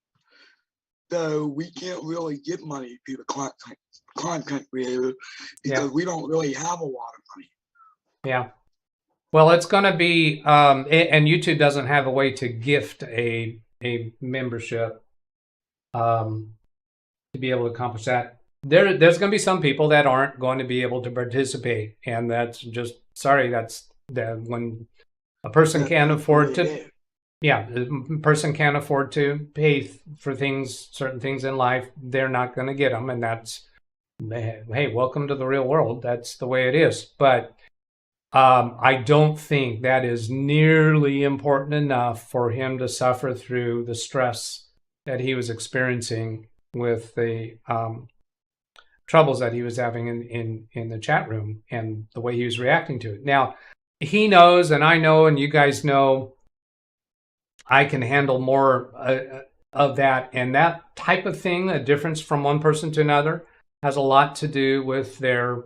So we can't really give money to the content creators because we don't really have a lot of money. Yeah. Well, it's going to be, and YouTube doesn't have a way to gift a membership to be able to accomplish that. There's going to be some people that aren't going to be able to participate, and that's just sorry. That's when a person can't afford to. Yeah, a person can't afford to pay for certain things in life. They're not going to get them, and that's, hey, welcome to the real world. That's the way it is. But I don't think that is nearly important enough for him to suffer through the stress that he was experiencing with the troubles that he was having in the chat room and the way he was reacting to it. Now, he knows, and I know, and you guys know, I can handle more of that. And that type of thing, a difference from one person to another, has a lot to do with their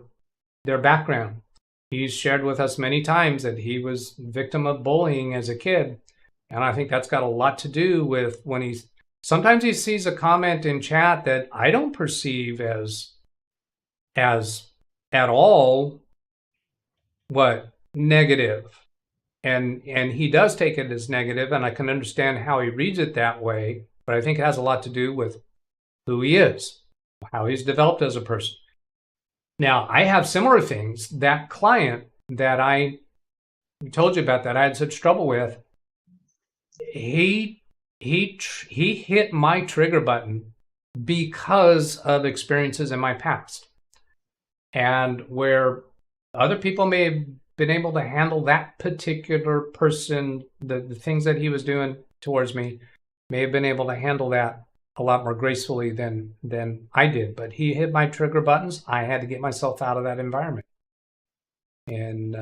background. He's shared with us many times that he was victim of bullying as a kid. And I think that's got a lot to do with when sometimes he sees a comment in chat that I don't perceive as at all negative. And he does take it as negative, and I can understand how he reads it that way, but I think it has a lot to do with who he is, how he's developed as a person. Now, I have similar things. That client that I told you about that I had such trouble with, he hit my trigger button because of experiences in my past. And where other people may have been able to handle that particular person, the things that he was doing towards me, may have been able to handle that a lot more gracefully than I did. But he hit my trigger buttons. I had to get myself out of that environment. And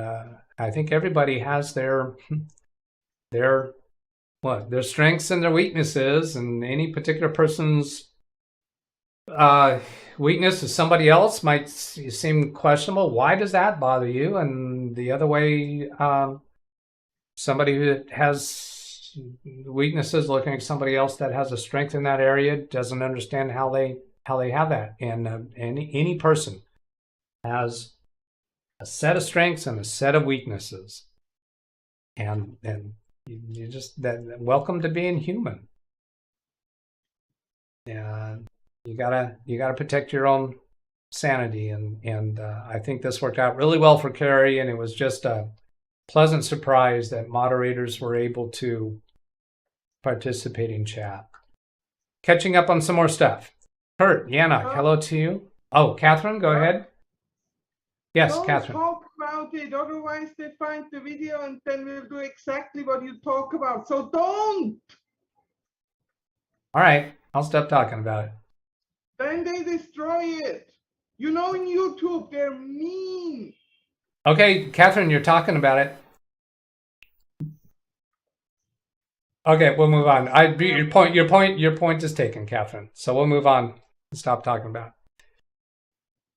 I think everybody has their strengths and their weaknesses, and any particular person's weakness to somebody else might seem questionable. Why does that bother you? And the other way, somebody who has weaknesses, looking at somebody else that has a strength in that area, doesn't understand how they have that. And any person has a set of strengths and a set of weaknesses, and you just welcome to being human. And you gotta protect your own sanity, and I think this worked out really well for Carrie, and it was just a pleasant surprise that moderators were able to participate in chat. Catching up on some more stuff. Kurt, Yana, hello to you. Oh, Catherine, go ahead. Yes, Don't Catherine. talk about it, otherwise they find the video and then we'll do exactly what you talk about. So don't! All right, I'll stop talking about it. Then they destroy it. You know, in YouTube, they're mean. Okay, Catherine, you're talking about it. Okay, we'll move on. Your point is taken, Catherine. So we'll move on and stop talking about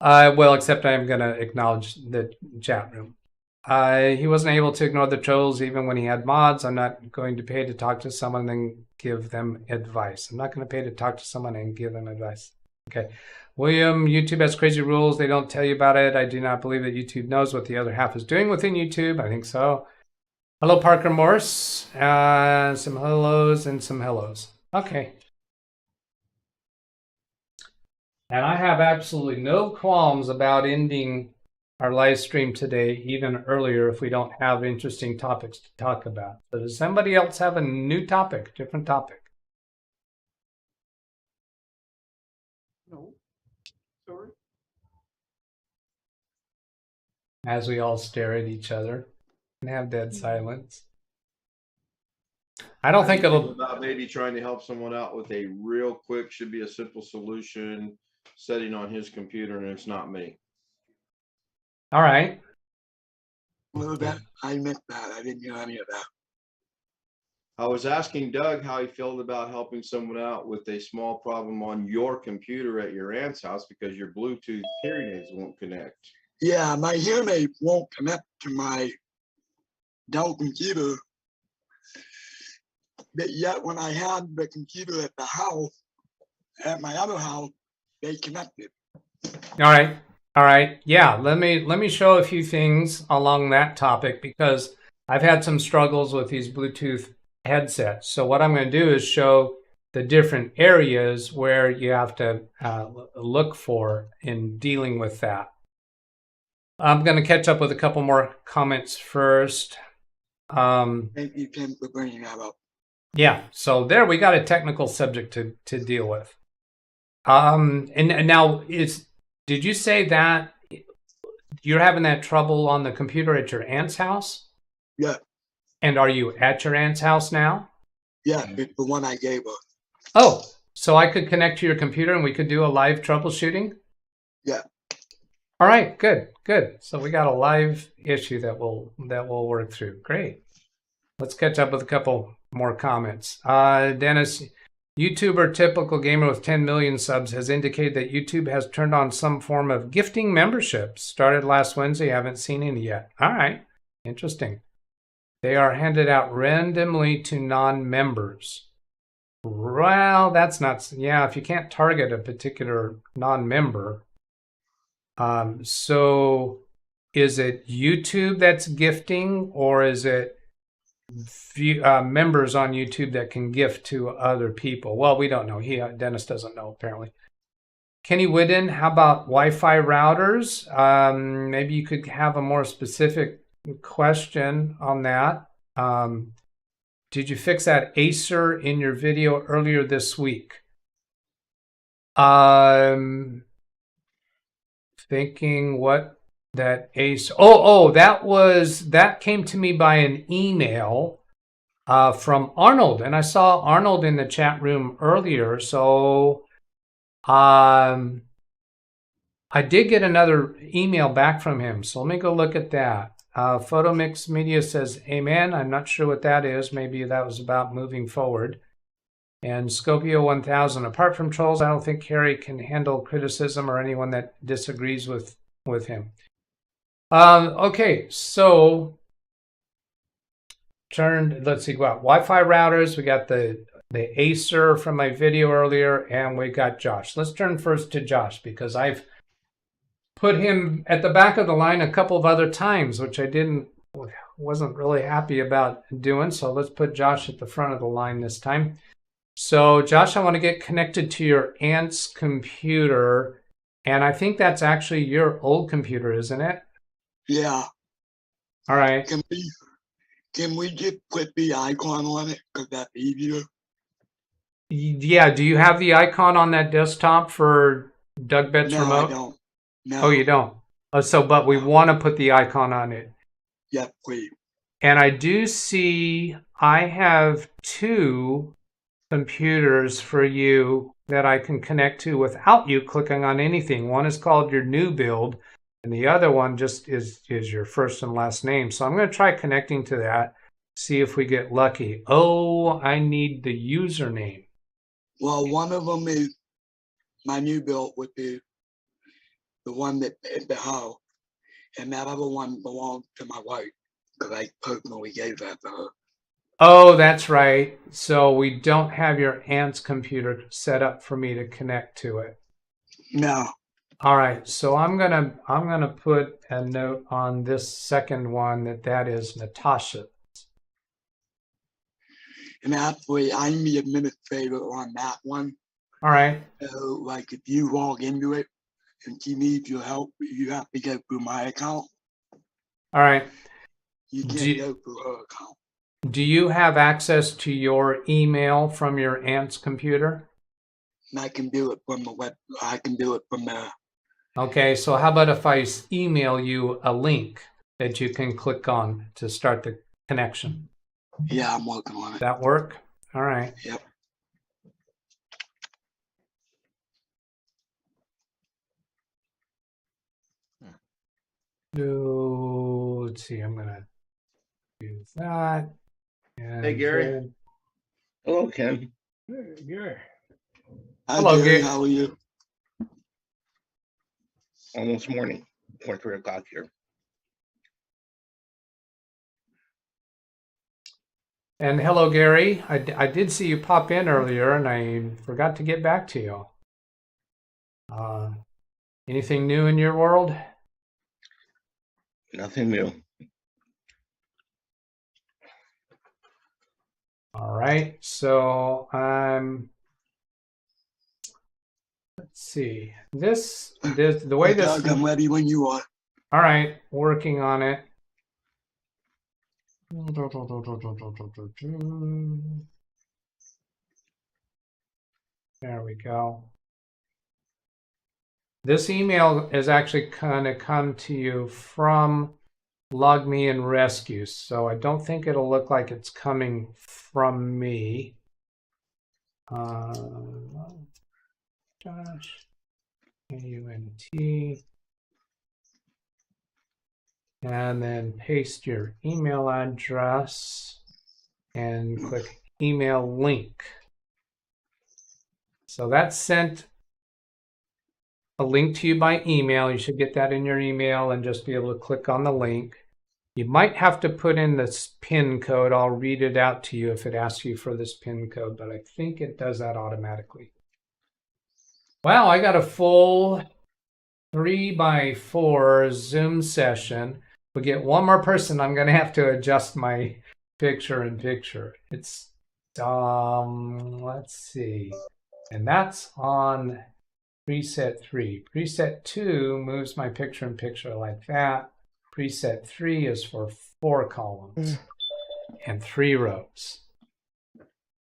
it. Well, except I am going to acknowledge the chat room. He wasn't able to ignore the trolls even when he had mods. I'm not going to pay to talk to someone and then give them advice. I'm not going to pay to talk to someone and give them advice. Okay. William, YouTube has crazy rules. They don't tell you about it. I do not believe that YouTube knows what the other half is doing within YouTube. I think so. Hello, Parker Morse. Some hellos and some hellos. Okay. And I have absolutely no qualms about ending our live stream today, even earlier, if we don't have interesting topics to talk about. So does somebody else have a new topic, different topic? No. Sorry. As we all stare at each other and have dead silence. I don't think it'll... About maybe trying to help someone out with a real quick, should be a simple solution, setting on his computer, and it's not me. All right. Well, that I missed that. I didn't hear any of that. I was asking Doug how he felt about helping someone out with a small problem on your computer at your aunt's house because your Bluetooth hearing aids won't connect. Yeah, my hearing aid won't connect to my Dell computer. But yet when I had the computer at the house, at my other house, they connected. All right. All right. Yeah, let me show a few things along that topic because I've had some struggles with these Bluetooth headsets. So what I'm going to do is show the different areas where you have to look for in dealing with that. I'm going to catch up with a couple more comments first. Thank you, Ken, for bringing that up. Yeah, so there we got a technical subject to deal with. And now did you say that you're having that trouble on the computer at your aunt's house? Yeah. And are you at your aunt's house now? Yeah, it's the one I gave her. Oh, so I could connect to your computer and we could do a live troubleshooting? Yeah. All right, good. So we got a live issue that we'll work through. Great. Let's catch up with a couple more comments. Dennis, YouTuber typical gamer with 10 million subs has indicated that YouTube has turned on some form of gifting memberships. Started last Wednesday. Haven't seen any yet. All right. Interesting. They are handed out randomly to non-members. Well, that's not... Yeah, if you can't target a particular non-member. So is it YouTube that's gifting, or is it members on YouTube that can gift to other people? Well, we don't know. Dennis doesn't know, apparently. Kenny Whidden, how about Wi-Fi routers? Maybe you could have a more specific question on that. Did you fix that Acer in your video earlier this week? Thinking what that Acer... that came to me by an email from Arnold, and I saw Arnold in the chat room earlier, so I did get another email back from him, so let me go look at that. Photo Mix Media says amen. I'm not sure what that is. Maybe that was about moving forward. And Scopio 1000, apart from trolls, I don't think Harry can handle criticism or anyone that disagrees with him. Okay, so let's see, we got Wi-Fi routers, we got the Acer from my video earlier, and we got Josh. Let's turn first to Josh because I've put him at the back of the line a couple of other times, which I wasn't really happy about doing. So let's put Josh at the front of the line this time. So Josh, I want to get connected to your aunt's computer, and I think that's actually your old computer, isn't it? Yeah. All right. Can we just put the icon on it because that's easier? Yeah. Do you have the icon on that desktop for DougBetts No, remote? I don't. No. Oh, you don't. But we want to put the icon on it. Yeah, please. And I do see I have 2 computers for you that I can connect to without you clicking on anything. One is called your new build, and the other one just is your first and last name. So I'm going to try connecting to that, see if we get lucky. Oh, I need the username. Well, one of them is my new build, which is the one that at the house, and that other one belongs to my wife because I personally gave that to her. Oh, that's right. So we don't have your aunt's computer set up for me to connect to it. No. All right. So I'm gonna put a note on this second one that is Natasha. And actually, I'm the administrator on that one. All right. So, like, if you log into it and she needs your help, you have to go through my account. All right. You can't go through her account. Do you have access to your email from your aunt's computer? I can do it from the web. I can do it from there. Okay. So how about if I email you a link that you can click on to start the connection? Yeah, I'm working on it. That work? All right. Yep. So let's see. I'm gonna do that. And hey, Gary. Hello, Ken. Hey, Gary. Hello, Gary. How are you? Almost morning, 3 o'clock here. And hello, Gary. I did see you pop in earlier, and I forgot to get back to you. Anything new in your world? Nothing new. All right. So let's see. This the way this. Doug, I'm ready when you are. All right, working on it. There we go. This email is actually going to come to you from Log Me and Rescue, so I don't think it'll look like it's coming from me. Josh, AUNT, and then paste your email address and click email link. So that sent a link to you by email. You should get that in your email and just be able to click on the link. You might have to put in this PIN code. I'll read it out to you if it asks you for this PIN code, but I think it does that automatically. Wow, I got a full 3x4 Zoom session. We get one more person. I'm going to have to adjust my picture-in-picture. It's, let's see. And that's on preset 3. Preset 2 moves my picture-in-picture like that. Preset 3 is for 4 columns and 3 rows.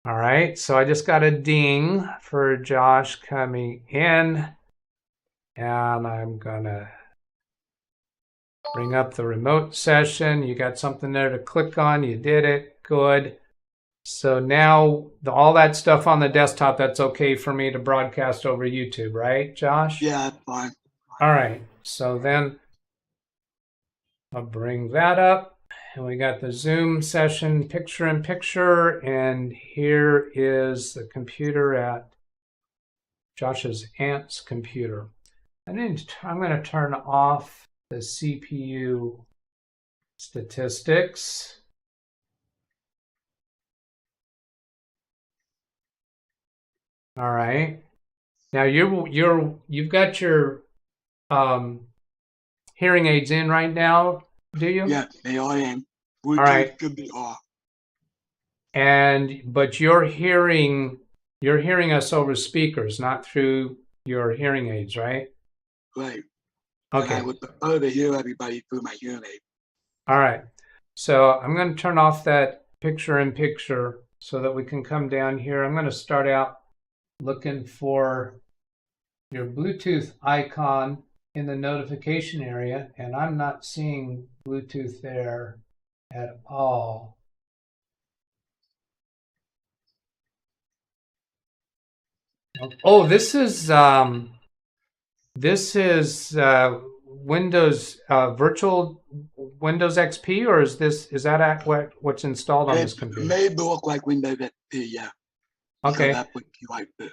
All right, so I just got a ding for Josh coming in, and I'm gonna bring up the remote session. You got something there to click on. You did it. Good. So now all that stuff on the desktop, that's okay for me to broadcast over YouTube, right, Josh? Yeah, fine. All right. So then I'll bring that up. And we got the Zoom session picture-in-picture. And here is the computer at Josh's aunt's computer. I'm going to turn off the CPU statistics. All right. Now you've got your hearing aids in right now, do you? Yeah, they are in. All right. Could be off. But you're hearing us over speakers, not through your hearing aids, right? Right. Okay. And I would prefer to hear everybody through my hearing aid. All right. So I'm going to turn off that picture-in-picture so that we can come down here. I'm going to start out looking for your Bluetooth icon in the notification area, and I'm not seeing Bluetooth there at all. Oh, this is Windows virtual Windows XP, or is that what's installed on this computer? It may look like Windows XP, yeah. Okay. So that's what you like to.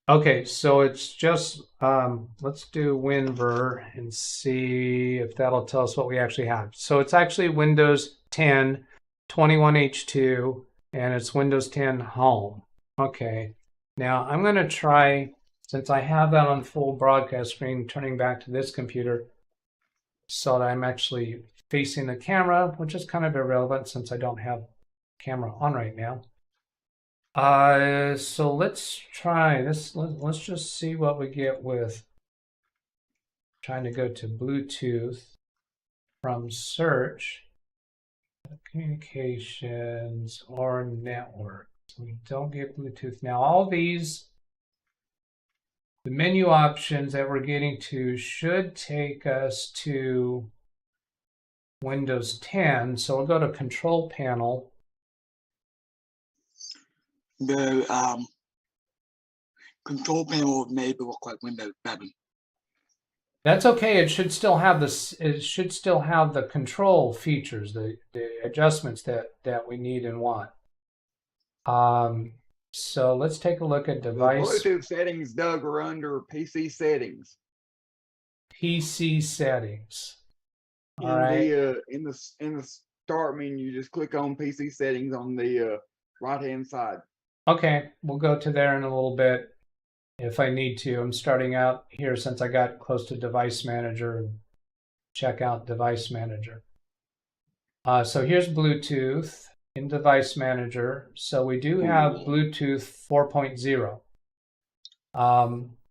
Okay, so it's just let's do WinVer and see if that'll tell us what we actually have. So it's actually Windows 10 21H2, and it's Windows 10 Home. Okay. Now I'm going to try, since I have that on full broadcast screen, turning back to this computer so that I'm actually facing the camera, which is kind of irrelevant since I don't have camera on right now. So let's try this. Let's just see what we get with trying to go to Bluetooth from search, communications, or network. So we don't get Bluetooth. Now all these, the menu options that we're getting to should take us to Windows 10. So we'll go to Control Panel. The control panel may look like Windows 7. That's okay. It should still have this. It should still have the control features, the adjustments that we need and want. So let's take a look at device. The Bluetooth settings, Doug, are under PC settings. PC settings. All right. In the start menu, just click on PC settings on the right-hand side. Okay, we'll go to there in a little bit if I need to. I'm starting out here since I got close to Device Manager and check out Device Manager. So here's Bluetooth in Device Manager. So we do have Bluetooth 4.0.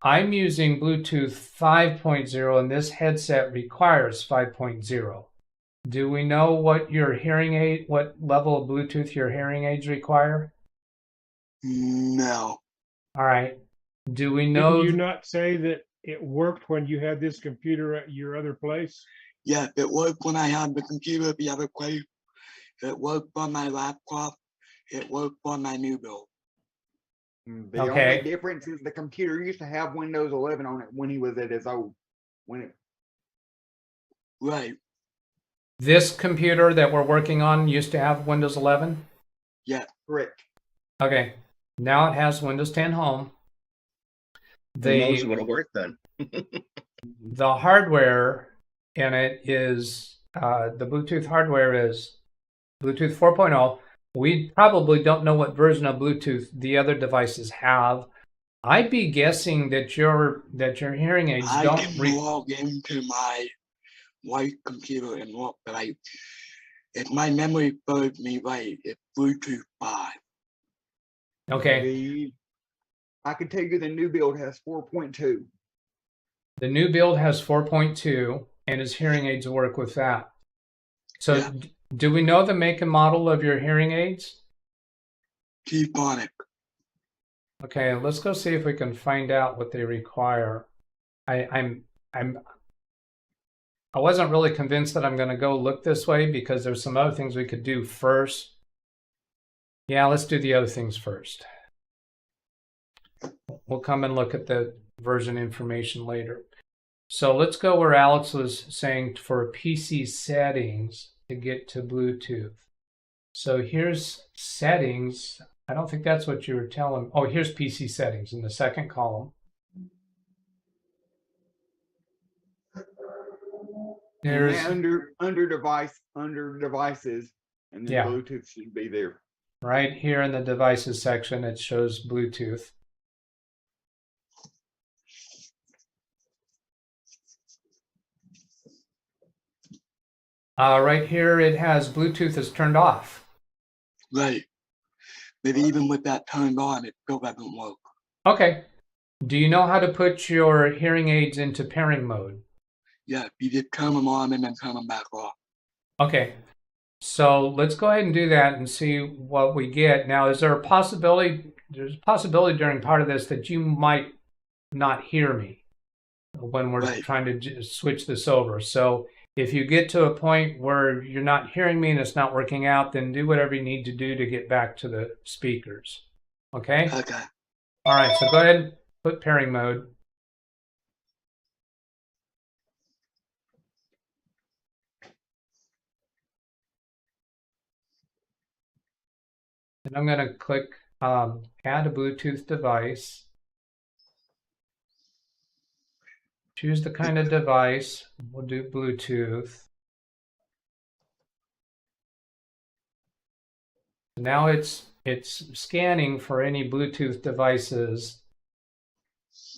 I'm using Bluetooth 5.0 and this headset requires 5.0. Do we know what your hearing aid, what level of Bluetooth your hearing aids require? No. All right. Do we know? Did you not say that it worked when you had this computer at your other place? Yeah, it worked when I had the computer at the other place. It worked on my laptop. It worked on my new build. The only difference is the computer used to have Windows 11 on it when he was at his old. Right. This computer that we're working on used to have Windows 11? Yeah, correct. Okay. Now it has Windows 10 Home. Who knows what'll work then? The hardware in it is, the Bluetooth hardware is Bluetooth 4.0. We probably don't know what version of Bluetooth the other devices have. I'd be guessing that your hearing aids don't. I can log into my white computer and look, but if my memory serves me right, it's Bluetooth 5. Okay. I can tell you the new build has 4.2. The new build has 4.2, and his hearing aids work with that. So, yeah. Do we know the make and model of your hearing aids? T-Phonic. Okay, let's go see if we can find out what they require. I wasn't really convinced that I'm going to go look this way because there's some other things we could do first. Yeah, let's do the other things first. We'll come and look at the version information later. So let's go where Alex was saying for PC settings to get to Bluetooth. So here's settings. I don't think that's what you were telling. Oh, here's PC settings in the second column. There's under devices, and then Bluetooth should be there. Right here in the devices section, it shows Bluetooth. Right here it has Bluetooth is turned off. Right. Maybe even with that turned on, it still doesn't work. Okay. Do you know how to put your hearing aids into pairing mode? Yeah, you just turn them on and then turn them back off. Okay. So let's go ahead and do that and see what we get. Now, is there a possibility, there's a possibility during part of this that you might not hear me when we're trying to switch this over. So if you get to a point where you're not hearing me and it's not working out, then do whatever you need to do to get back to the speakers. Okay? Okay. All right, so go ahead and put pairing mode. And I'm going to click add a Bluetooth device. Choose the kind of device. We'll do Bluetooth. Now it's scanning for any Bluetooth devices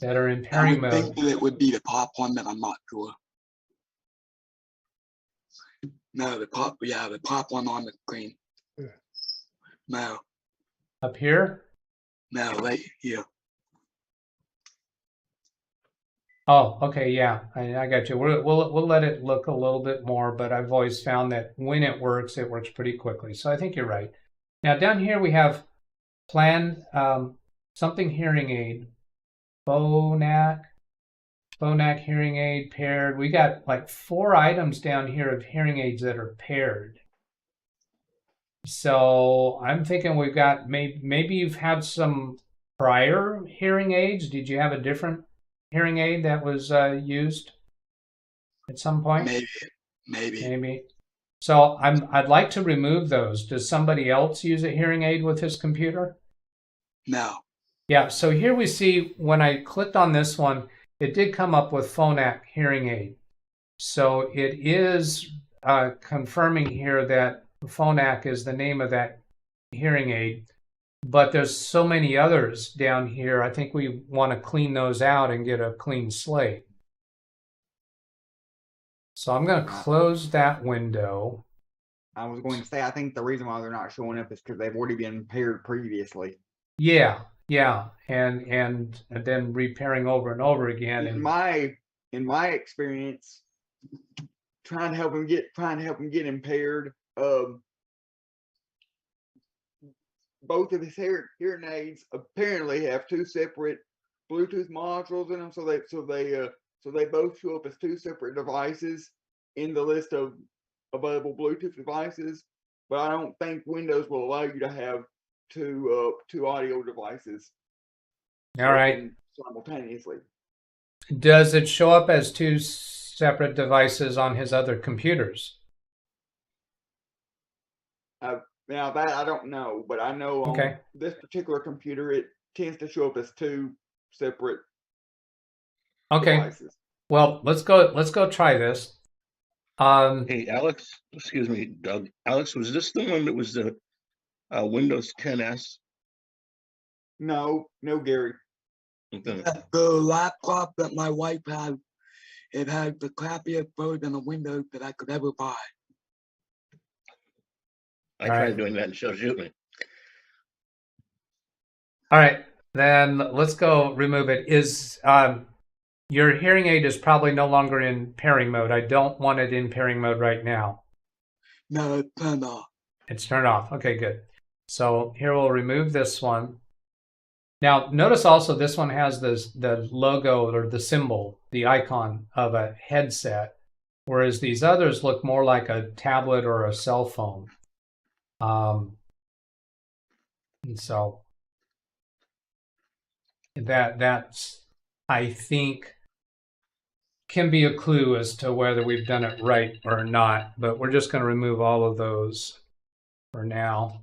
that are in pairing mode. I would think that it would be the top one, but I'm not sure. No, the top one on the screen. No. Up here? No, right here. Oh, okay, yeah, I got you. We'll let it look a little bit more, but I've always found that when it works pretty quickly. So I think you're right. Now down here we have plan something hearing aid, Phonak hearing aid paired. We got like 4 items down here of hearing aids that are paired. So I'm thinking we've got maybe you've had some prior hearing aids. Did you have a different hearing aid that was used at some point? Maybe. So I'd like to remove those. Does somebody else use a hearing aid with his computer? No. Yeah, so here we see when I clicked on this one, it did come up with Phonak hearing aid. So it is confirming here that Phonak is the name of that hearing aid. But there's so many others down here. I think we want to clean those out and get a clean slate. So I'm going to close that window. I was going to say, I think the reason why they're not showing up is because they've already been paired previously. Yeah, and then repairing over and over again. In my experience, trying to help him get impaired, both of his hearing aids apparently have 2 separate Bluetooth modules in them, so they both show up as 2 separate devices in the list of available Bluetooth devices. But I don't think Windows will allow you to have two audio devices. All right. Simultaneously. Does it show up as 2 separate devices on his other computers? Now that I don't know, but I know on this particular computer it tends to show up as 2 separate devices. Well, let's go try this. Hey, Alex, excuse me, Doug. Alex, was this the one that was the Windows 10S? No, Gary. Okay. The laptop that my wife had, it had the crappiest version of Windows that I could ever buy. I tried doing that and she'll shoot me. All right, then let's go remove it. Is your hearing aid is probably no longer in pairing mode. I don't want it in pairing mode right now. No, it's turned off. It's turned off. Okay, good. So here we'll remove this one. Now notice also this one has the logo or the symbol, the icon of a headset, whereas these others look more like a tablet or a cell phone. And so that's, I think, can be a clue as to whether we've done it right or not, but we're just going to remove all of those for now.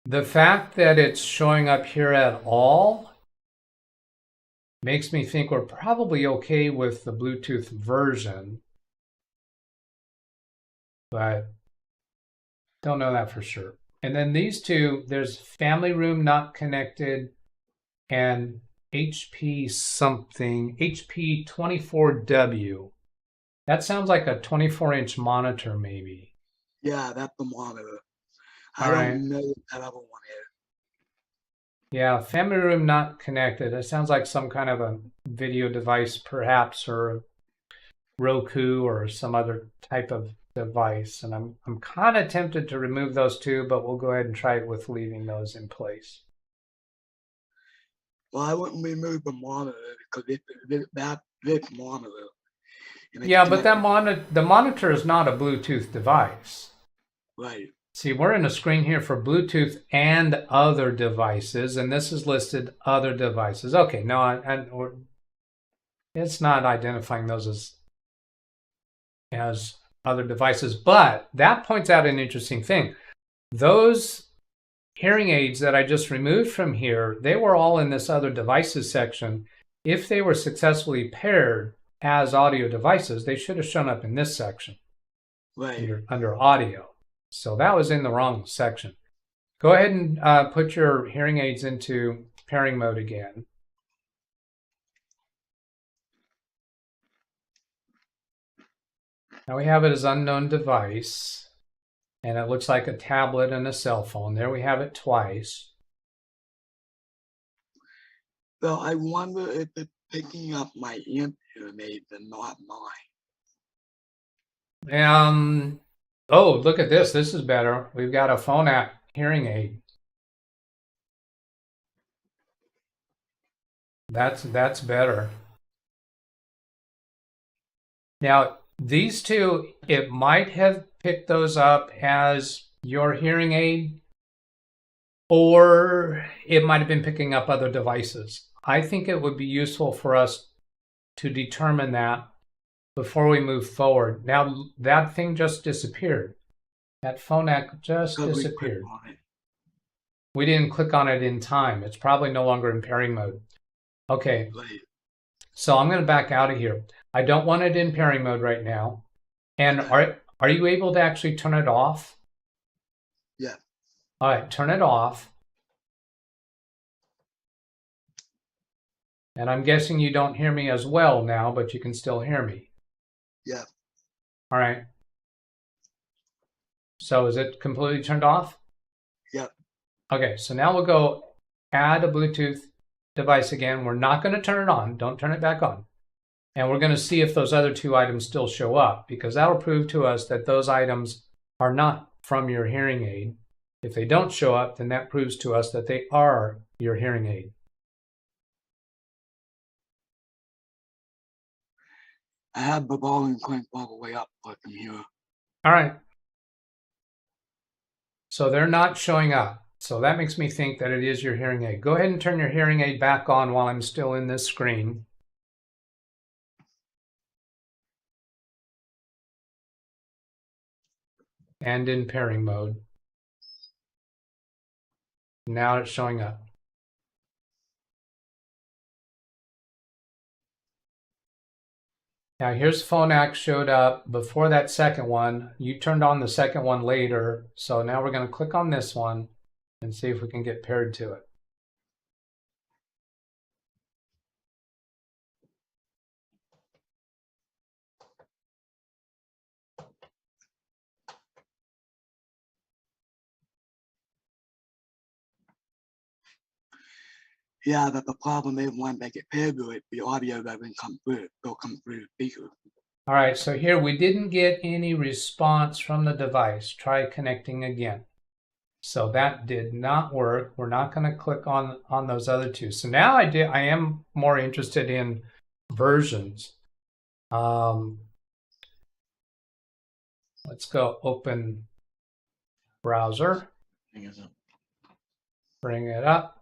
The fact that it's showing up here at all makes me think we're probably okay with the Bluetooth version, but don't know that for sure. And then these 2, there's family room not connected and HP something, HP 24W. That sounds like a 24-inch monitor, maybe. Yeah, that's the monitor. I All right. don't know what that other one is. Yeah, family room not connected. It sounds like some kind of a video device, perhaps, or Roku or some other type of device. And I'm kind of tempted to remove those two, but we'll go ahead and try it with leaving those in place. Well, I wouldn't remove the monitor because this monitor. Yeah, but the monitor is not a Bluetooth device. Right. See, we're in a screen here for Bluetooth and other devices, and this is listed other devices. Okay, no, it's not identifying those as other devices, but that points out an interesting thing. Those hearing aids that I just removed from here, they were all in this other devices section. If they were successfully paired as audio devices, they should have shown up in this section, right, under audio. So that was in the wrong section. Go ahead and put your hearing aids into pairing mode again. Now we have it as unknown device, and it looks like a tablet and a cell phone. There we have it twice. So I wonder if it's picking up my hearing aids and not mine. Oh, look at this. This is better. We've got a Phonak hearing aid. That's better. Now, these two, it might have picked those up as your hearing aid, or it might have been picking up other devices. I think it would be useful for us to determine that before we move forward. Now, that thing just disappeared. That Phonak just disappeared. We didn't click on it in time. It's probably no longer in pairing mode. Okay. So I'm going to back out of here. I don't want it in pairing mode right now. And are you able to actually turn it off? Yeah. All right, turn it off. And I'm guessing you don't hear me as well now, but you can still hear me. Yeah. All right. So is it completely turned off? Yeah. Okay, so now we'll go add a Bluetooth device again. We're not going to turn it on. Don't turn it back on. And we're going to see if those other two items still show up, because that'll prove to us that those items are not from your hearing aid. If they don't show up, then that proves to us that they are your hearing aid. I have the volume crank all the way up button here. All right. So they're not showing up. So that makes me think that it is your hearing aid. Go ahead and turn your hearing aid back on while I'm still in this screen. And in pairing mode. Now it's showing up. Now here's Phonak showed up before that second one. You turned on the second one later. So now we're going to click on this one and see if we can get paired to it. Yeah, but the problem is when they get paired to it, the audio doesn't come through. It'll come through the speaker. All right, so here we didn't get any response from the device. Try connecting again. So that did not work. We're not going to click on those other two. So now I am more interested in versions. Let's go open browser. Bring it up.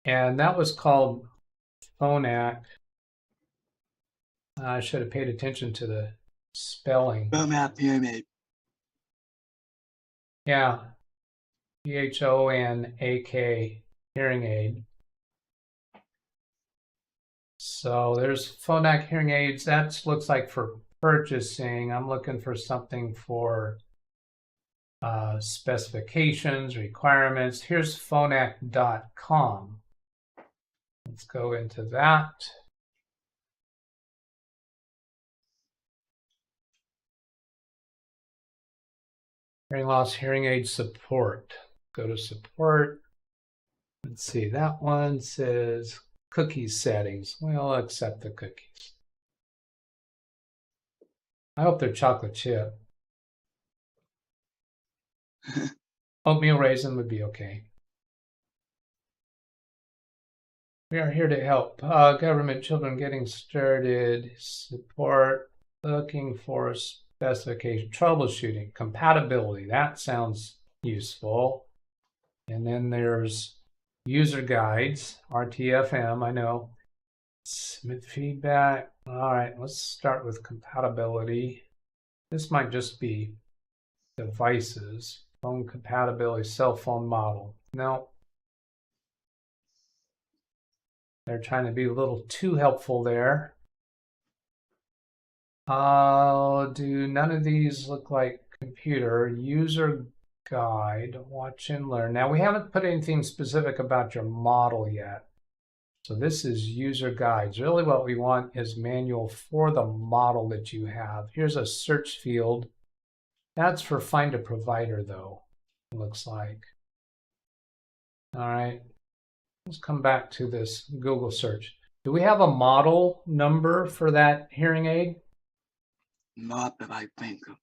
And that was called Phonak. I should have paid attention to the spelling. Phonak hearing aid. Yeah. Phonak hearing aid. So there's Phonak hearing aids. That looks like for purchasing. I'm looking for something for specifications, requirements. Here's phonak.com. Let's go into that. Hearing loss, hearing aid support. Go to support. Let's see, that one says cookies settings. We'll accept the cookies. I hope they're chocolate chip. Oatmeal raisin would be okay. We are here to help government children getting started, support, looking for specification, troubleshooting, compatibility. That sounds useful. And then there's user guides, RTFM, I know. Submit feedback. All right, let's start with compatibility. This might just be devices, phone compatibility, cell phone model. No. They're trying to be a little too helpful there. Do none of these look like computer? User guide, watch and learn. Now we haven't put anything specific about your model yet. So this is user guides. Really what we want is manual for the model that you have. Here's a search field. That's for find a provider though, it looks like. All right. Let's come back to this Google search. Do we have a model number for that hearing aid? Not that I think of.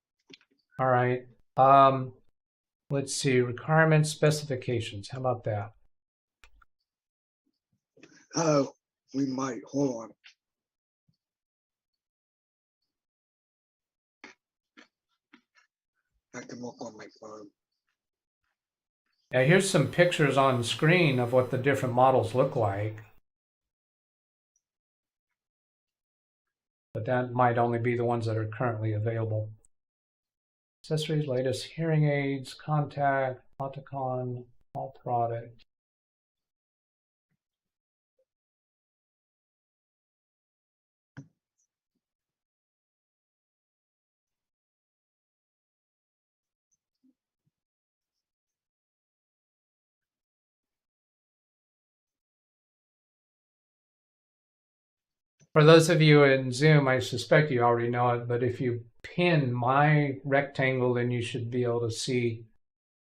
All right. Let's see, requirements, specifications. How about that? Oh, we might. Hold on. I can look on my phone. Now here's some pictures on the screen of what the different models look like. But that might only be the ones that are currently available. Accessories, latest hearing aids, contact, Auticon, all product. For those of you in Zoom, I suspect you already know it, but if you pin my rectangle, then you should be able to see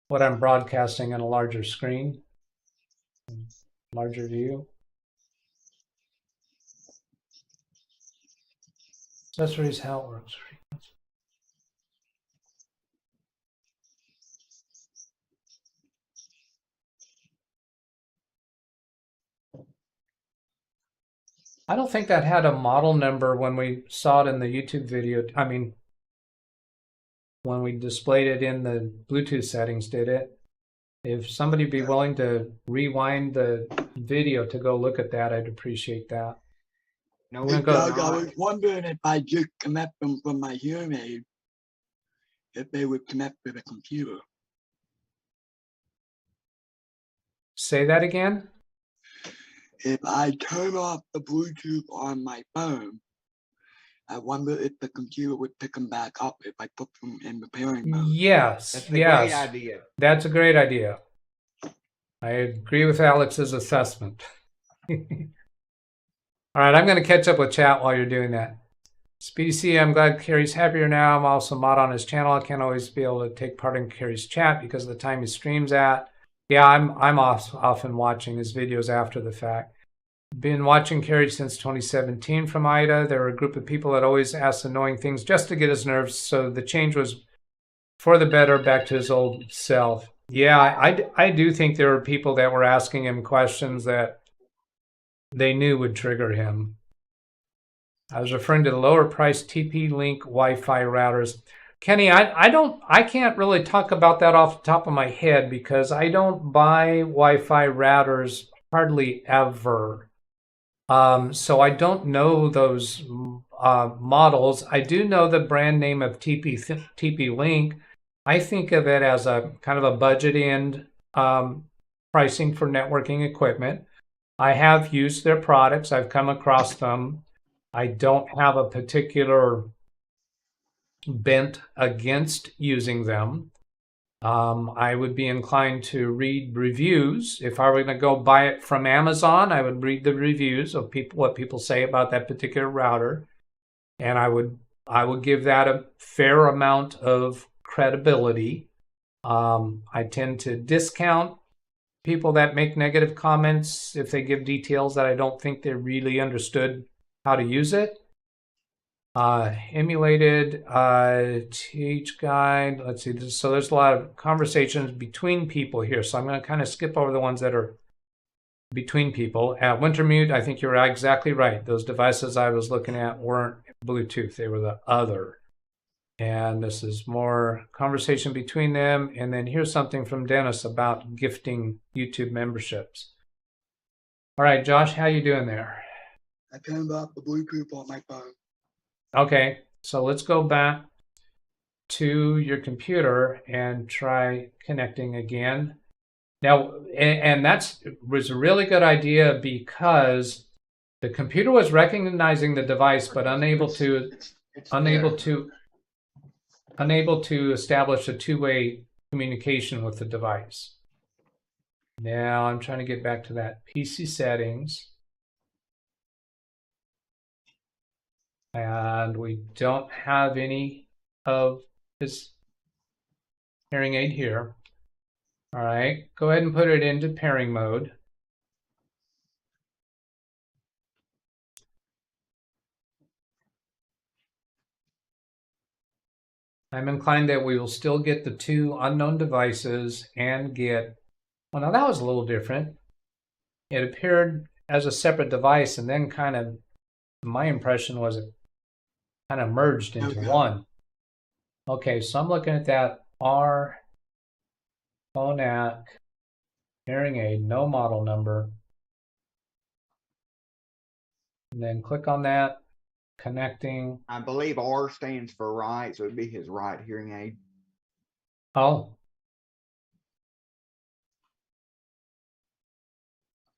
what I'm broadcasting on a larger screen, larger view. Accessories, how it works. I don't think that had a model number when we saw it in the YouTube video. I mean, when we displayed it in the Bluetooth settings, did it? If somebody be willing to rewind the video to go look at that, I'd appreciate that. No, Doug, I was wondering if I just connect them from my hearing aid, if they would connect to the computer. Say that again? If I turn off the Bluetooth on my phone, I wonder if the computer would pick them back up if I put them in the pairing mode. Yes, That's a great idea. That's a great idea. I agree with Alex's assessment. All right, I'm going to catch up with chat while you're doing that. Speedy C, I'm glad Carrie's happier now. I'm also mod on his channel. I can't always be able to take part in Carrie's chat because of the time he streams at. Yeah, I'm often watching his videos after the fact. Been watching Carrie since 2017 from Ida. There were a group of people that always asked annoying things just to get his nerves, so the change was for the better, back to his old self. Yeah, I do think there were people that were asking him questions that they knew would trigger him. I was referring to the lower price TP-Link Wi-Fi routers. Kenny, I can't really talk about that off the top of my head because I don't buy Wi-Fi routers hardly ever. So I don't know those models. I do know the brand name of TP-Link. I think of it as a kind of a budget end pricing for networking equipment. I have used their products. I've come across them. I don't have a particular bent against using them. I would be inclined to read reviews. If I were going to go buy it from Amazon, I would read the reviews of people, what people say about that particular router, and I would give that a fair amount of credibility. I tend to discount people that make negative comments if they give details that I don't think they really understood how to use it. Emulated teach guide. Let's see. So there's a lot of conversations between people here. So I'm going to kind of skip over the ones that are between people. At Wintermute, I think you're exactly right. Those devices I was looking at weren't Bluetooth. They were the other. And this is more conversation between them. And then here's something from Dennis about gifting YouTube memberships. All right, Josh, how you doing there? I turned off the Bluetooth on my phone. Okay, so let's go back to your computer and try connecting again. Now, and that was a really good idea because the computer was recognizing the device, but unable to establish a two-way communication with the device. Now I'm trying to get back to that PC settings. And we don't have any of this hearing aid here. All right, go ahead and put it into pairing mode. I'm inclined that we will still get the two unknown devices and get, well, now that was a little different. It appeared as a separate device and then kind of, my impression was it kind of merged into one. Okay, so I'm looking at that R Phonak hearing aid, no model number. And then click on that, connecting. I believe R stands for right, so it'd be his right hearing aid. Oh.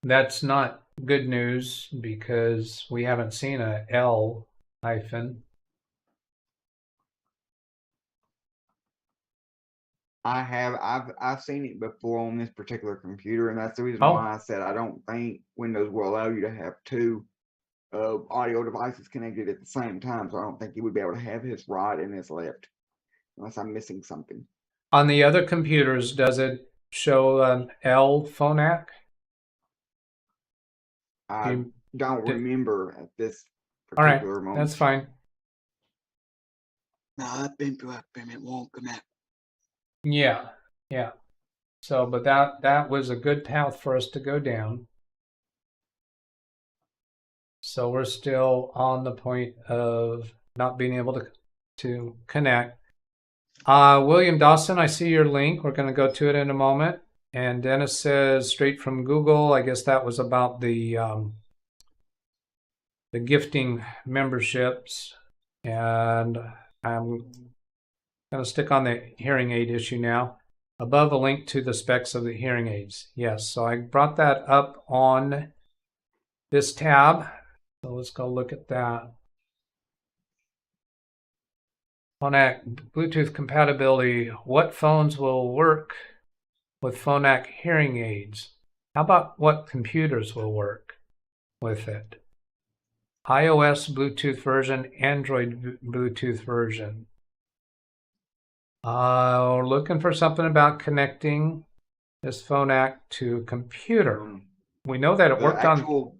That's not good news because we haven't seen a L hyphen. I've seen it before on this particular computer, and that's the reason why I said I don't think Windows will allow you to have two audio devices connected at the same time. So I don't think you would be able to have his right and his left, unless I'm missing something. On the other computers, does it show an L Phonak? I don't remember at this particular moment. That's fine. No, I've been to it and it won't connect. Yeah, yeah. So, but that was a good path for us to go down. So we're still on the point of not being able to connect. William Dawson, I see your link. We're going to go to it in a moment. And Dennis says straight from Google. I guess that was about the gifting memberships. And I'm going to stick on the hearing aid issue now. Above a link to the specs of the hearing aids. Yes, so I brought that up on this tab. So let's go look at that. Phonak Bluetooth compatibility. What phones will work with Phonak hearing aids? How about what computers will work with it? iOS Bluetooth version, Android Bluetooth version. We're looking for something about connecting this Phonak to a computer. We know that it worked on...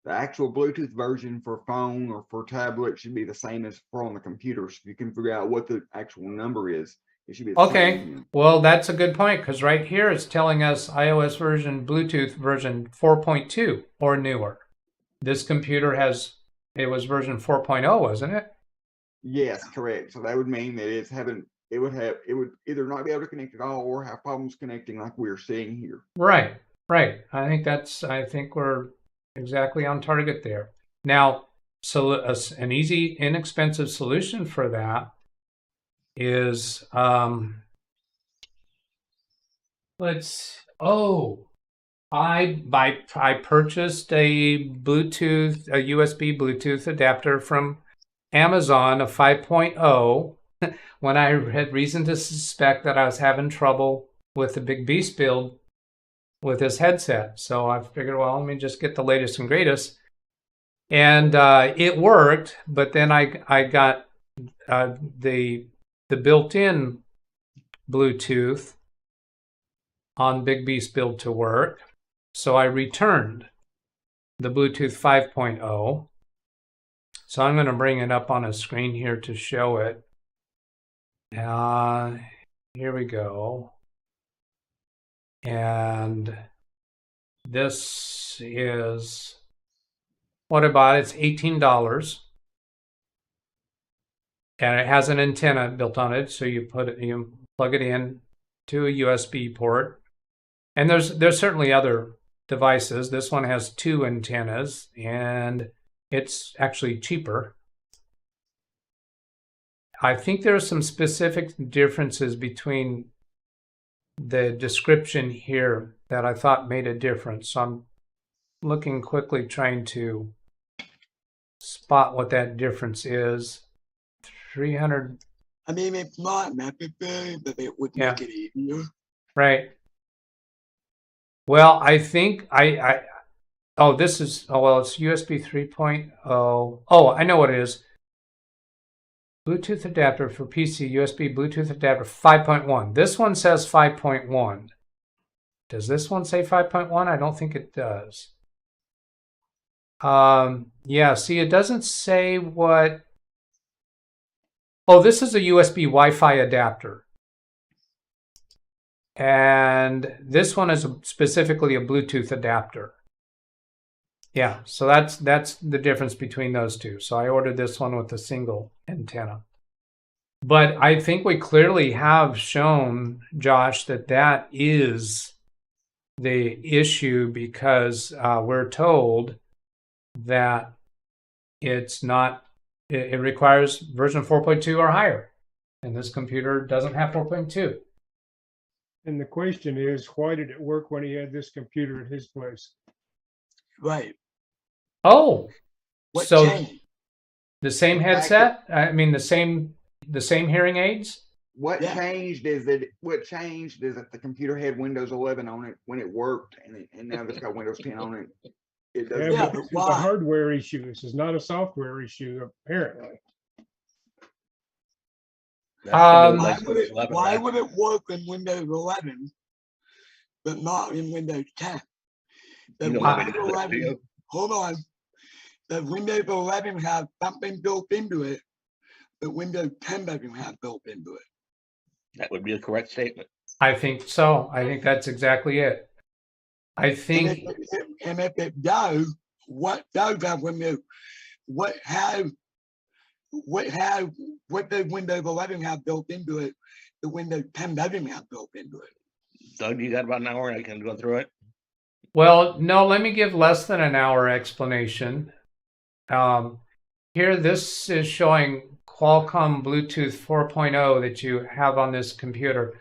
The actual Bluetooth version for phone or for tablet should be the same as for on the computer. So you can figure out what the actual number is. It should be the same. Well, that's a good point because right here it's telling us iOS version, Bluetooth version 4.2 or newer. This computer it was version 4.0, wasn't it? Yes, correct. So that would mean that it would either not be able to connect at all or have problems connecting like we're seeing here. Right. I think we're exactly on target there. Now, so an easy, inexpensive solution for that is I purchased a USB Bluetooth adapter from Amazon, a 5.0, when I had reason to suspect that I was having trouble with the Big Beast build with this headset. So I figured, well, let me just get the latest and greatest. And it worked, but then I got the built-in Bluetooth on Big Beast build to work. So I returned the Bluetooth 5.0. So I'm going to bring it up on a screen here to show it. Here we go. And this is what I bought. It's $18. And it has an antenna built on it. So you plug it in to a USB port. And there's certainly other devices. This one has 2 antennas, and it's actually cheaper. I think there are some specific differences between the description here that I thought made a difference. So I'm looking quickly, trying to spot what that difference is. 300. I mean, it's not necessary, but it would make it easier. Right. Well, I think this is, it's USB 3.0. Oh, I know what it is. Bluetooth adapter for PC, USB Bluetooth adapter 5.1. This one says 5.1. Does this one say 5.1? I don't think it does. Yeah, see, it doesn't say what. Oh, this is a USB Wi-Fi adapter. And this one is specifically a Bluetooth adapter. Yeah, so that's the difference between those two. So I ordered this one with a single antenna. But I think we clearly have shown, Josh, that is the issue, because we're told that it's not, it requires version 4.2 or higher. And this computer doesn't have 4.2. And the question is, why did it work when he had this computer at his place? Right. Oh, What so changed? the same headset? I mean, the same hearing aids? What changed is that the computer had Windows 11 on it when it worked, and now it's got Windows 10 on it. It doesn't. Yeah, but it's a hardware issue. This is not a software issue, apparently. Why would it work in Windows 11, but not in Windows 10? Hold on. The Windows 11 has something built into it that Windows 10 doesn't have built into it. That would be a correct statement. I think so. I think that's exactly it. I think. And if it does, what does have Windows? What does Windows 11 have built into it that Windows 10 doesn't have built into it? Doug, you got about an hour? I can go through it. Well, no, let me give less than an hour explanation. Here, this is showing Qualcomm Bluetooth 4.0 that you have on this computer.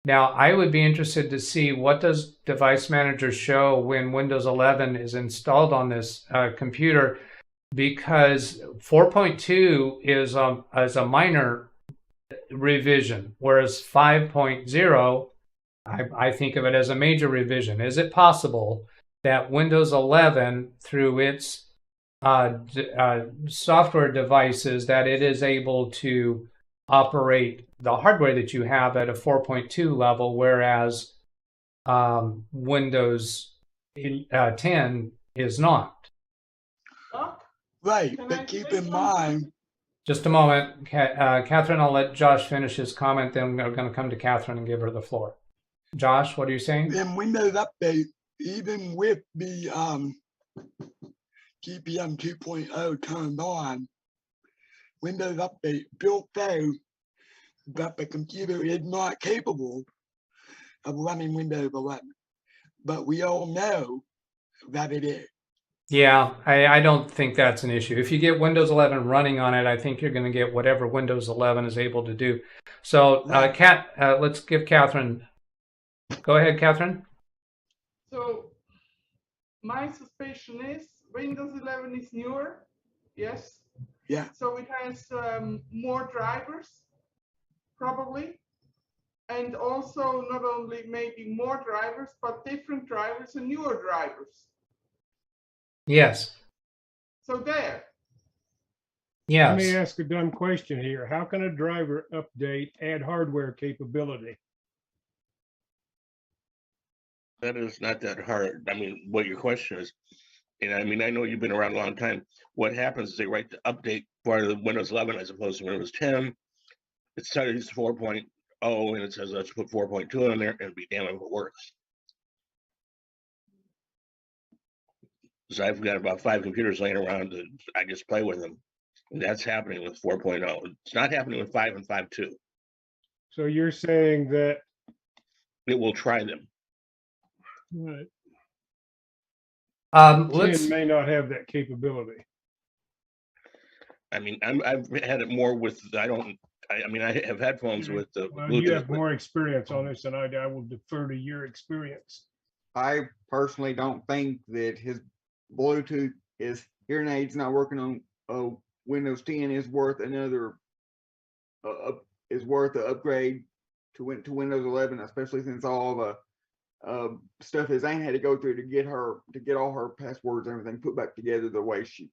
Now, I would be interested to see what does Device Manager show when Windows 11 is installed on this computer, because 4.2 is a minor revision, whereas 5.0, I think of it as a major revision. Is it possible that Windows 11, through its software devices, that it is able to operate the hardware that you have at a 4.2 level, whereas Windows 10 is not? Right, but keep in mind. Just a moment, Catherine, I'll let Josh finish his comment, then we're going to come to Catherine and give her the floor. Josh, what are you saying? In Windows Update, even with the GPM 2.0 turned on, Windows Update built out that the computer is not capable of running Windows 11. But we all know that it is. Yeah, I don't think that's an issue. If you get Windows 11 running on it, I think you're going to get whatever Windows 11 is able to do. So, let's give Catherine. Go ahead, Catherine. So, my suspicion is Windows 11 is newer. Yes. Yeah. So it has more drivers. probably. And also not only maybe more drivers, but different drivers and newer drivers. Yes. So there. Yes. Let me ask a dumb question here. How can a driver update add hardware capability? That is not that hard. I mean, what your question is, and I mean, I know you've been around a long time. What happens is they write the update for the Windows 11 as opposed to Windows 10. It started 4.0 and it says let's put 4.2 in there and be damn if it works. So I've got about 5 computers laying around that I just play with them. And that's happening with 4.0. It's not happening with 5 and 5.2. So you're saying that it will try them. Right. 10 may not have that capability. I mean, I've had it more with, I mean, I have headphones with the Well, Bluetooth. you have more experience on this than I do. I will defer to your experience. I personally don't think that his Bluetooth, his hearing aids not working on Windows 10 is worth another is worth an upgrade to Windows 11, especially since all the stuff his aunt had to go through to get all her passwords and everything put back together the way she.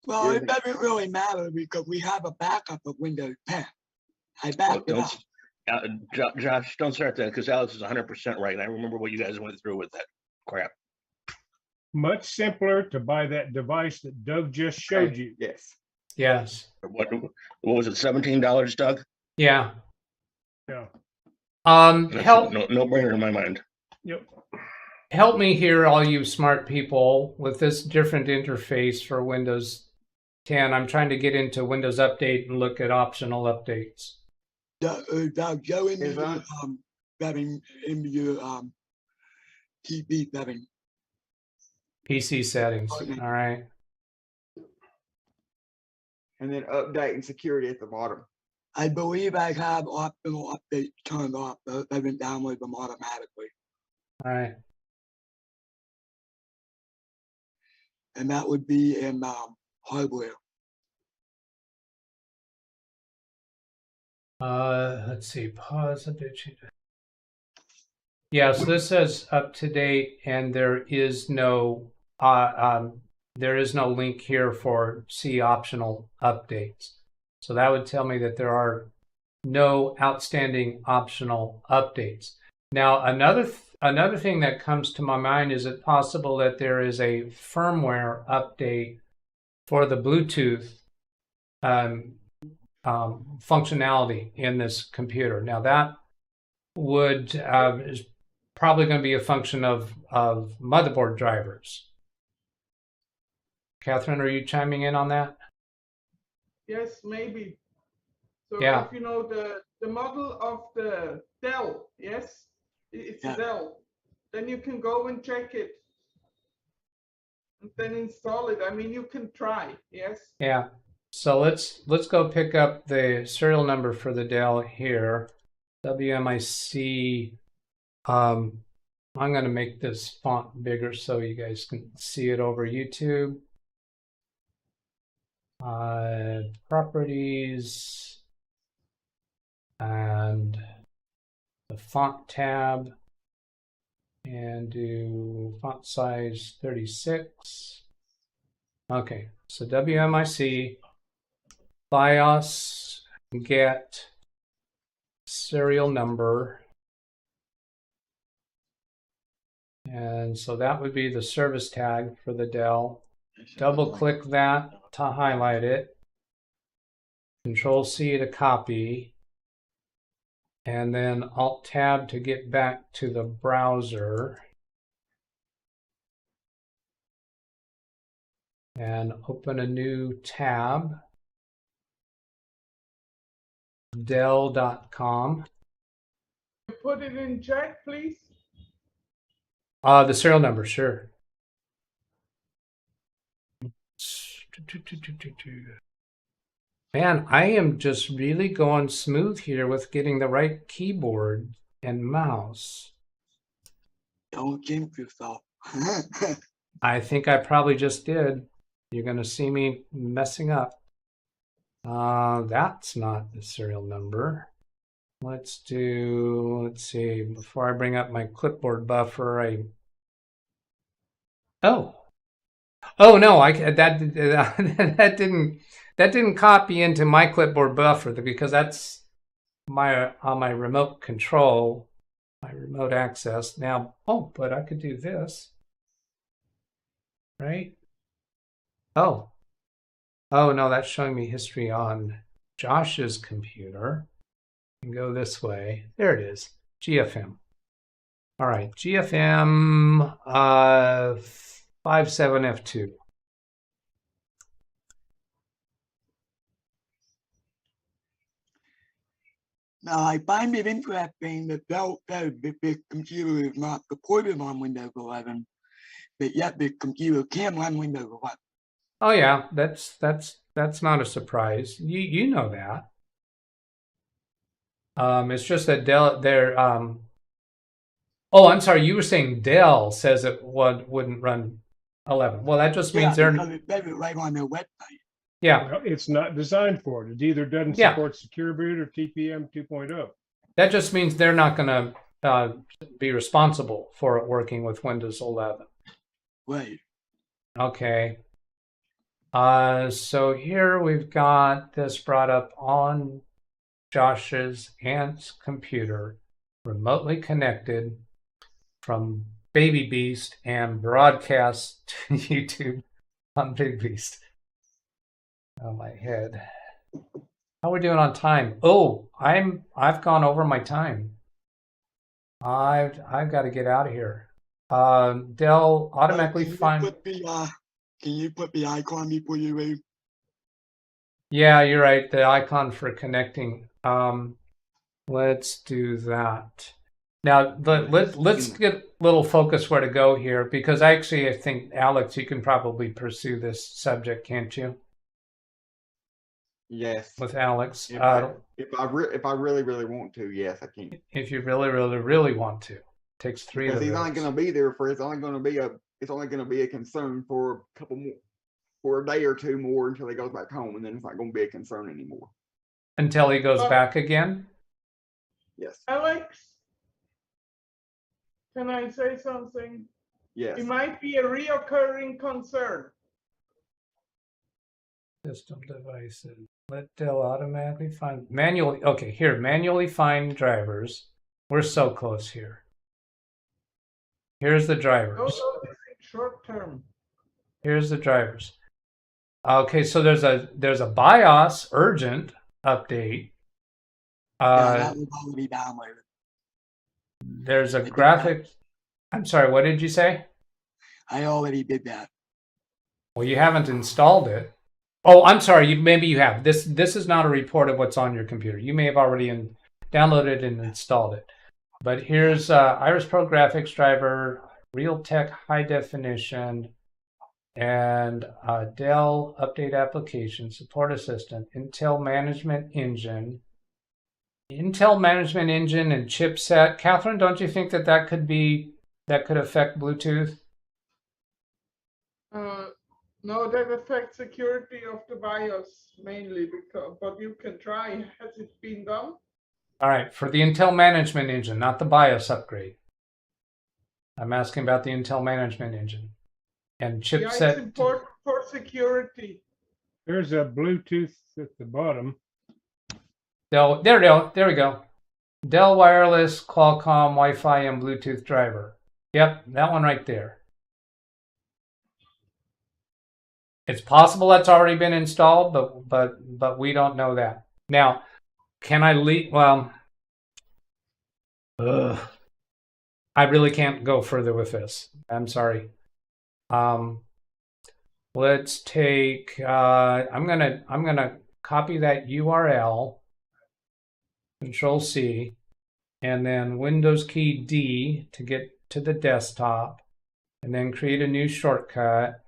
Well, it doesn't really matter because we have a backup of Windows 10. I backed it up. Josh, don't start that because Alex is 100% right. And I remember what you guys went through with that crap. Much simpler to buy that device that Doug just showed you. Yes. Yes. What was it? $17, Doug? Yeah. Yeah. Help. No brainer in my mind. Yep. Help me here, all you smart people, with this different interface for Windows 10. I'm trying to get into Windows Update and look at optional updates. Doug, go into your TV setting. PC settings. All right. And then update and security at the bottom. I believe I have optional updates turned off, but I haven't downloaded them automatically. All right. And that would be in hardware. Let's see. Pause. Yes, this says up to date, and there is no link here for see optional updates. So that would tell me that there are no outstanding optional updates. Now, another thing that comes to my mind, is it possible that there is a firmware update for the Bluetooth functionality in this computer? Now that would is probably going to be a function of motherboard drivers. Catherine, are you chiming in on that? Yes, maybe. So yeah. If you know the model of the Dell, yes, it's a Dell, then you can go and check it and then install it. I mean, you can try, yes. Yeah. So let's go pick up the serial number for the Dell here. WMIC. I'm going to make this font bigger so you guys can see it over YouTube. Properties and the font tab, and do font size 36. Okay, so WMIC BIOS get serial number, and so that would be the service tag for the Dell. Double click that to highlight it, Control C to copy, and then Alt Tab to get back to the browser, and open a new tab, Dell.com. Put it in chat, please. The serial number, sure. Man, I am just really going smooth here with getting the right keyboard and mouse. Don't jinx yourself. I think I probably just did. You're going to see me messing up. That's not the serial number. let's see, before I bring up my clipboard buffer, oh no, that didn't copy into my clipboard buffer because that's on my remote control, my remote access. Now, but I could do this, right? Oh no, that's showing me history on Josh's computer. And go this way. There it is. GFM. All right, GFM 57F2. Now, I find it interesting that Dell says that this computer is not supported on Windows 11, but yet this computer can run Windows 11. Oh yeah, that's not a surprise. You know that. It's just that Dell, oh, I'm sorry. You were saying Dell says it wouldn't run 11. Well, that just means because it says it right on their website. Yeah. Well, it's not designed for it. It either doesn't support Secure Boot or TPM 2.0. That just means they're not going to be responsible for it working with Windows 11. Right. Okay. So here we've got this brought up on Josh's aunt's computer, remotely connected from Baby Beast and broadcast to YouTube on Big Beast. Oh, my head. How are we doing on time? Oh, I've gone over my time. I've got to get out of here. Dell automatically find. Can you put the icon before you leave? Yeah, you're right. The icon for connecting. Let's do that. Now, let's get a little focus where to go here, because I think, Alex, you can probably pursue this subject, can't you? Yes. With Alex. If I really want to, yes, I can. If you really want to. It takes 3 of those. He's only going to be there for, it's only going to be a concern for a couple more, for a day or two more until he goes back home, and then it's not going to be a concern anymore. Until he goes back again? Yes. Alex, can I say something? Yes. It might be a reoccurring concern. System devices. Let Dell automatically find manually. Okay, here, manually find drivers. We're so close here. Here's the drivers. No, short term. Here's the drivers. Okay, so there's a BIOS urgent update. That was already downloaded. There's a graphic. I'm sorry, what did you say? I already did that. Well, you haven't installed it. Oh, I'm sorry. Maybe you have. This is not a report of what's on your computer. You may have already downloaded and installed it. But here's Iris Pro graphics driver, Realtek high definition, and Dell update application, support assistant, Intel management engine, and chipset. Catherine, don't you think that could affect Bluetooth? No, that affects security of the BIOS mainly, but you can try. Has it been done? All right, for the Intel management engine, not the BIOS upgrade. I'm asking about the Intel management engine and chipset. Yeah, it's important for security. There's a Bluetooth at the bottom. There we go. Dell Wireless, Qualcomm, Wi-Fi, and Bluetooth driver. Yep, that one right there. It's possible that's already been installed, but we don't know that. Now, can I leave? Well, I really can't go further with this. I'm sorry. Let's take. I'm gonna copy that URL. Control C, and then Windows key D to get to the desktop, and then create a new shortcut.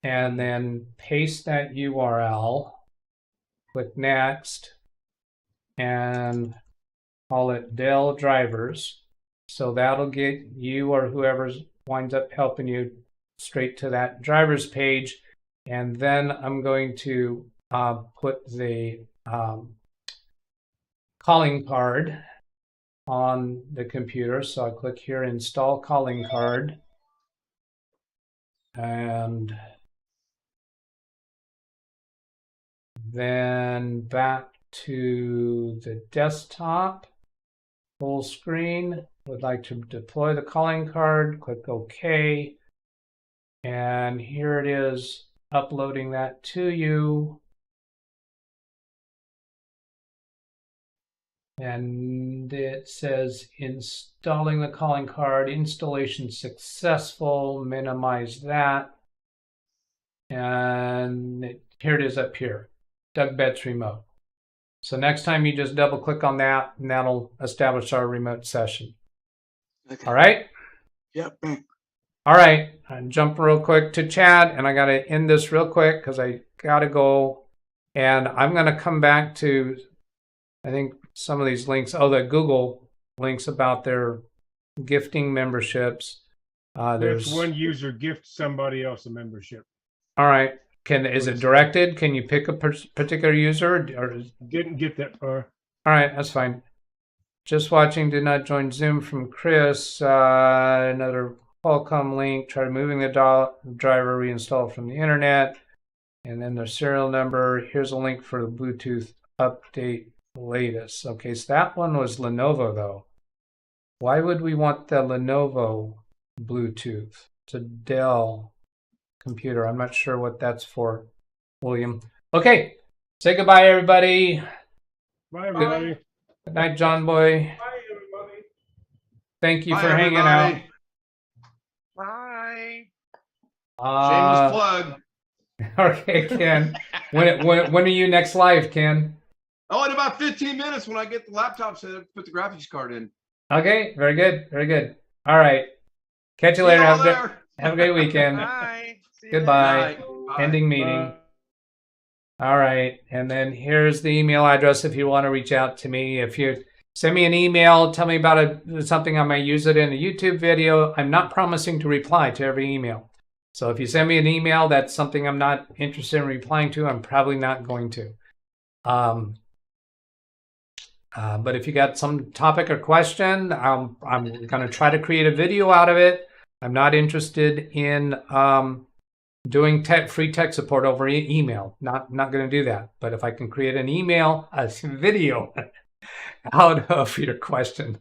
And then paste that URL, click next, and call it Dell drivers. So that'll get you or whoever winds up helping you straight to that drivers page. And then I'm going to put the calling card on the computer. So I click here, install calling card, and then back to the desktop, full screen. Would like to deploy the calling card, click OK, and here it is, uploading that to you. And it says installing the calling card, installation successful, minimize that. And here it is up here, DougBetts Remote. So next time you just double click on that and that'll establish our remote session. Okay. All right? Yep. All right, and jump real quick to chat, and I got to end this real quick because I got to go. And I'm going to come back to, I think, some of these links. Oh, the Google links about their gifting memberships. There's one user gift somebody else a membership. All right. Is it directed? Can you pick a particular user? Or didn't get that far. All right, that's fine. Just watching, did not join Zoom from Chris. Another Qualcomm link. Try removing the driver, reinstall from the internet. And then the serial number. Here's a link for the Bluetooth update latest. Okay, so that one was Lenovo though. Why would we want the Lenovo Bluetooth? It's a Dell computer. I'm not sure what that's for, William. Okay, say goodbye, everybody. Bye, everybody. Good night, John Boy. Bye, everybody. Thank you for hanging out. Bye. Shameless plug. Okay, Ken. When are you next live, Ken? Oh, in about 15 minutes when I get the laptop set up, put the graphics card in. Okay, very good, very good. All right, catch you later. Have a great weekend. Bye. Goodbye. Bye. Ending meeting. All right, and then here's the email address if you want to reach out to me. If you send me an email, tell me about something I may use it in a YouTube video. I'm not promising to reply to every email. So if you send me an email that's something I'm not interested in replying to, I'm probably not going to. But if you got some topic or question, I'm going to try to create a video out of it. I'm not interested in doing free tech support over email. Not going to do that. But if I can create an email, a video out of your question,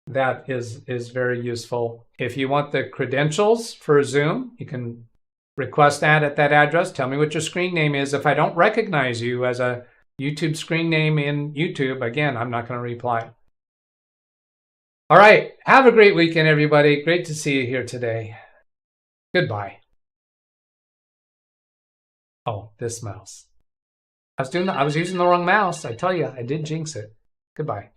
that is very useful. If you want the credentials for Zoom, you can request that at that address. Tell me what your screen name is. If I don't recognize you as a YouTube screen name in YouTube, again, I'm not going to reply. All right. Have a great weekend, everybody. Great to see you here today. Goodbye. Oh, this mouse. I was using the wrong mouse. I tell you, I did jinx it. Goodbye.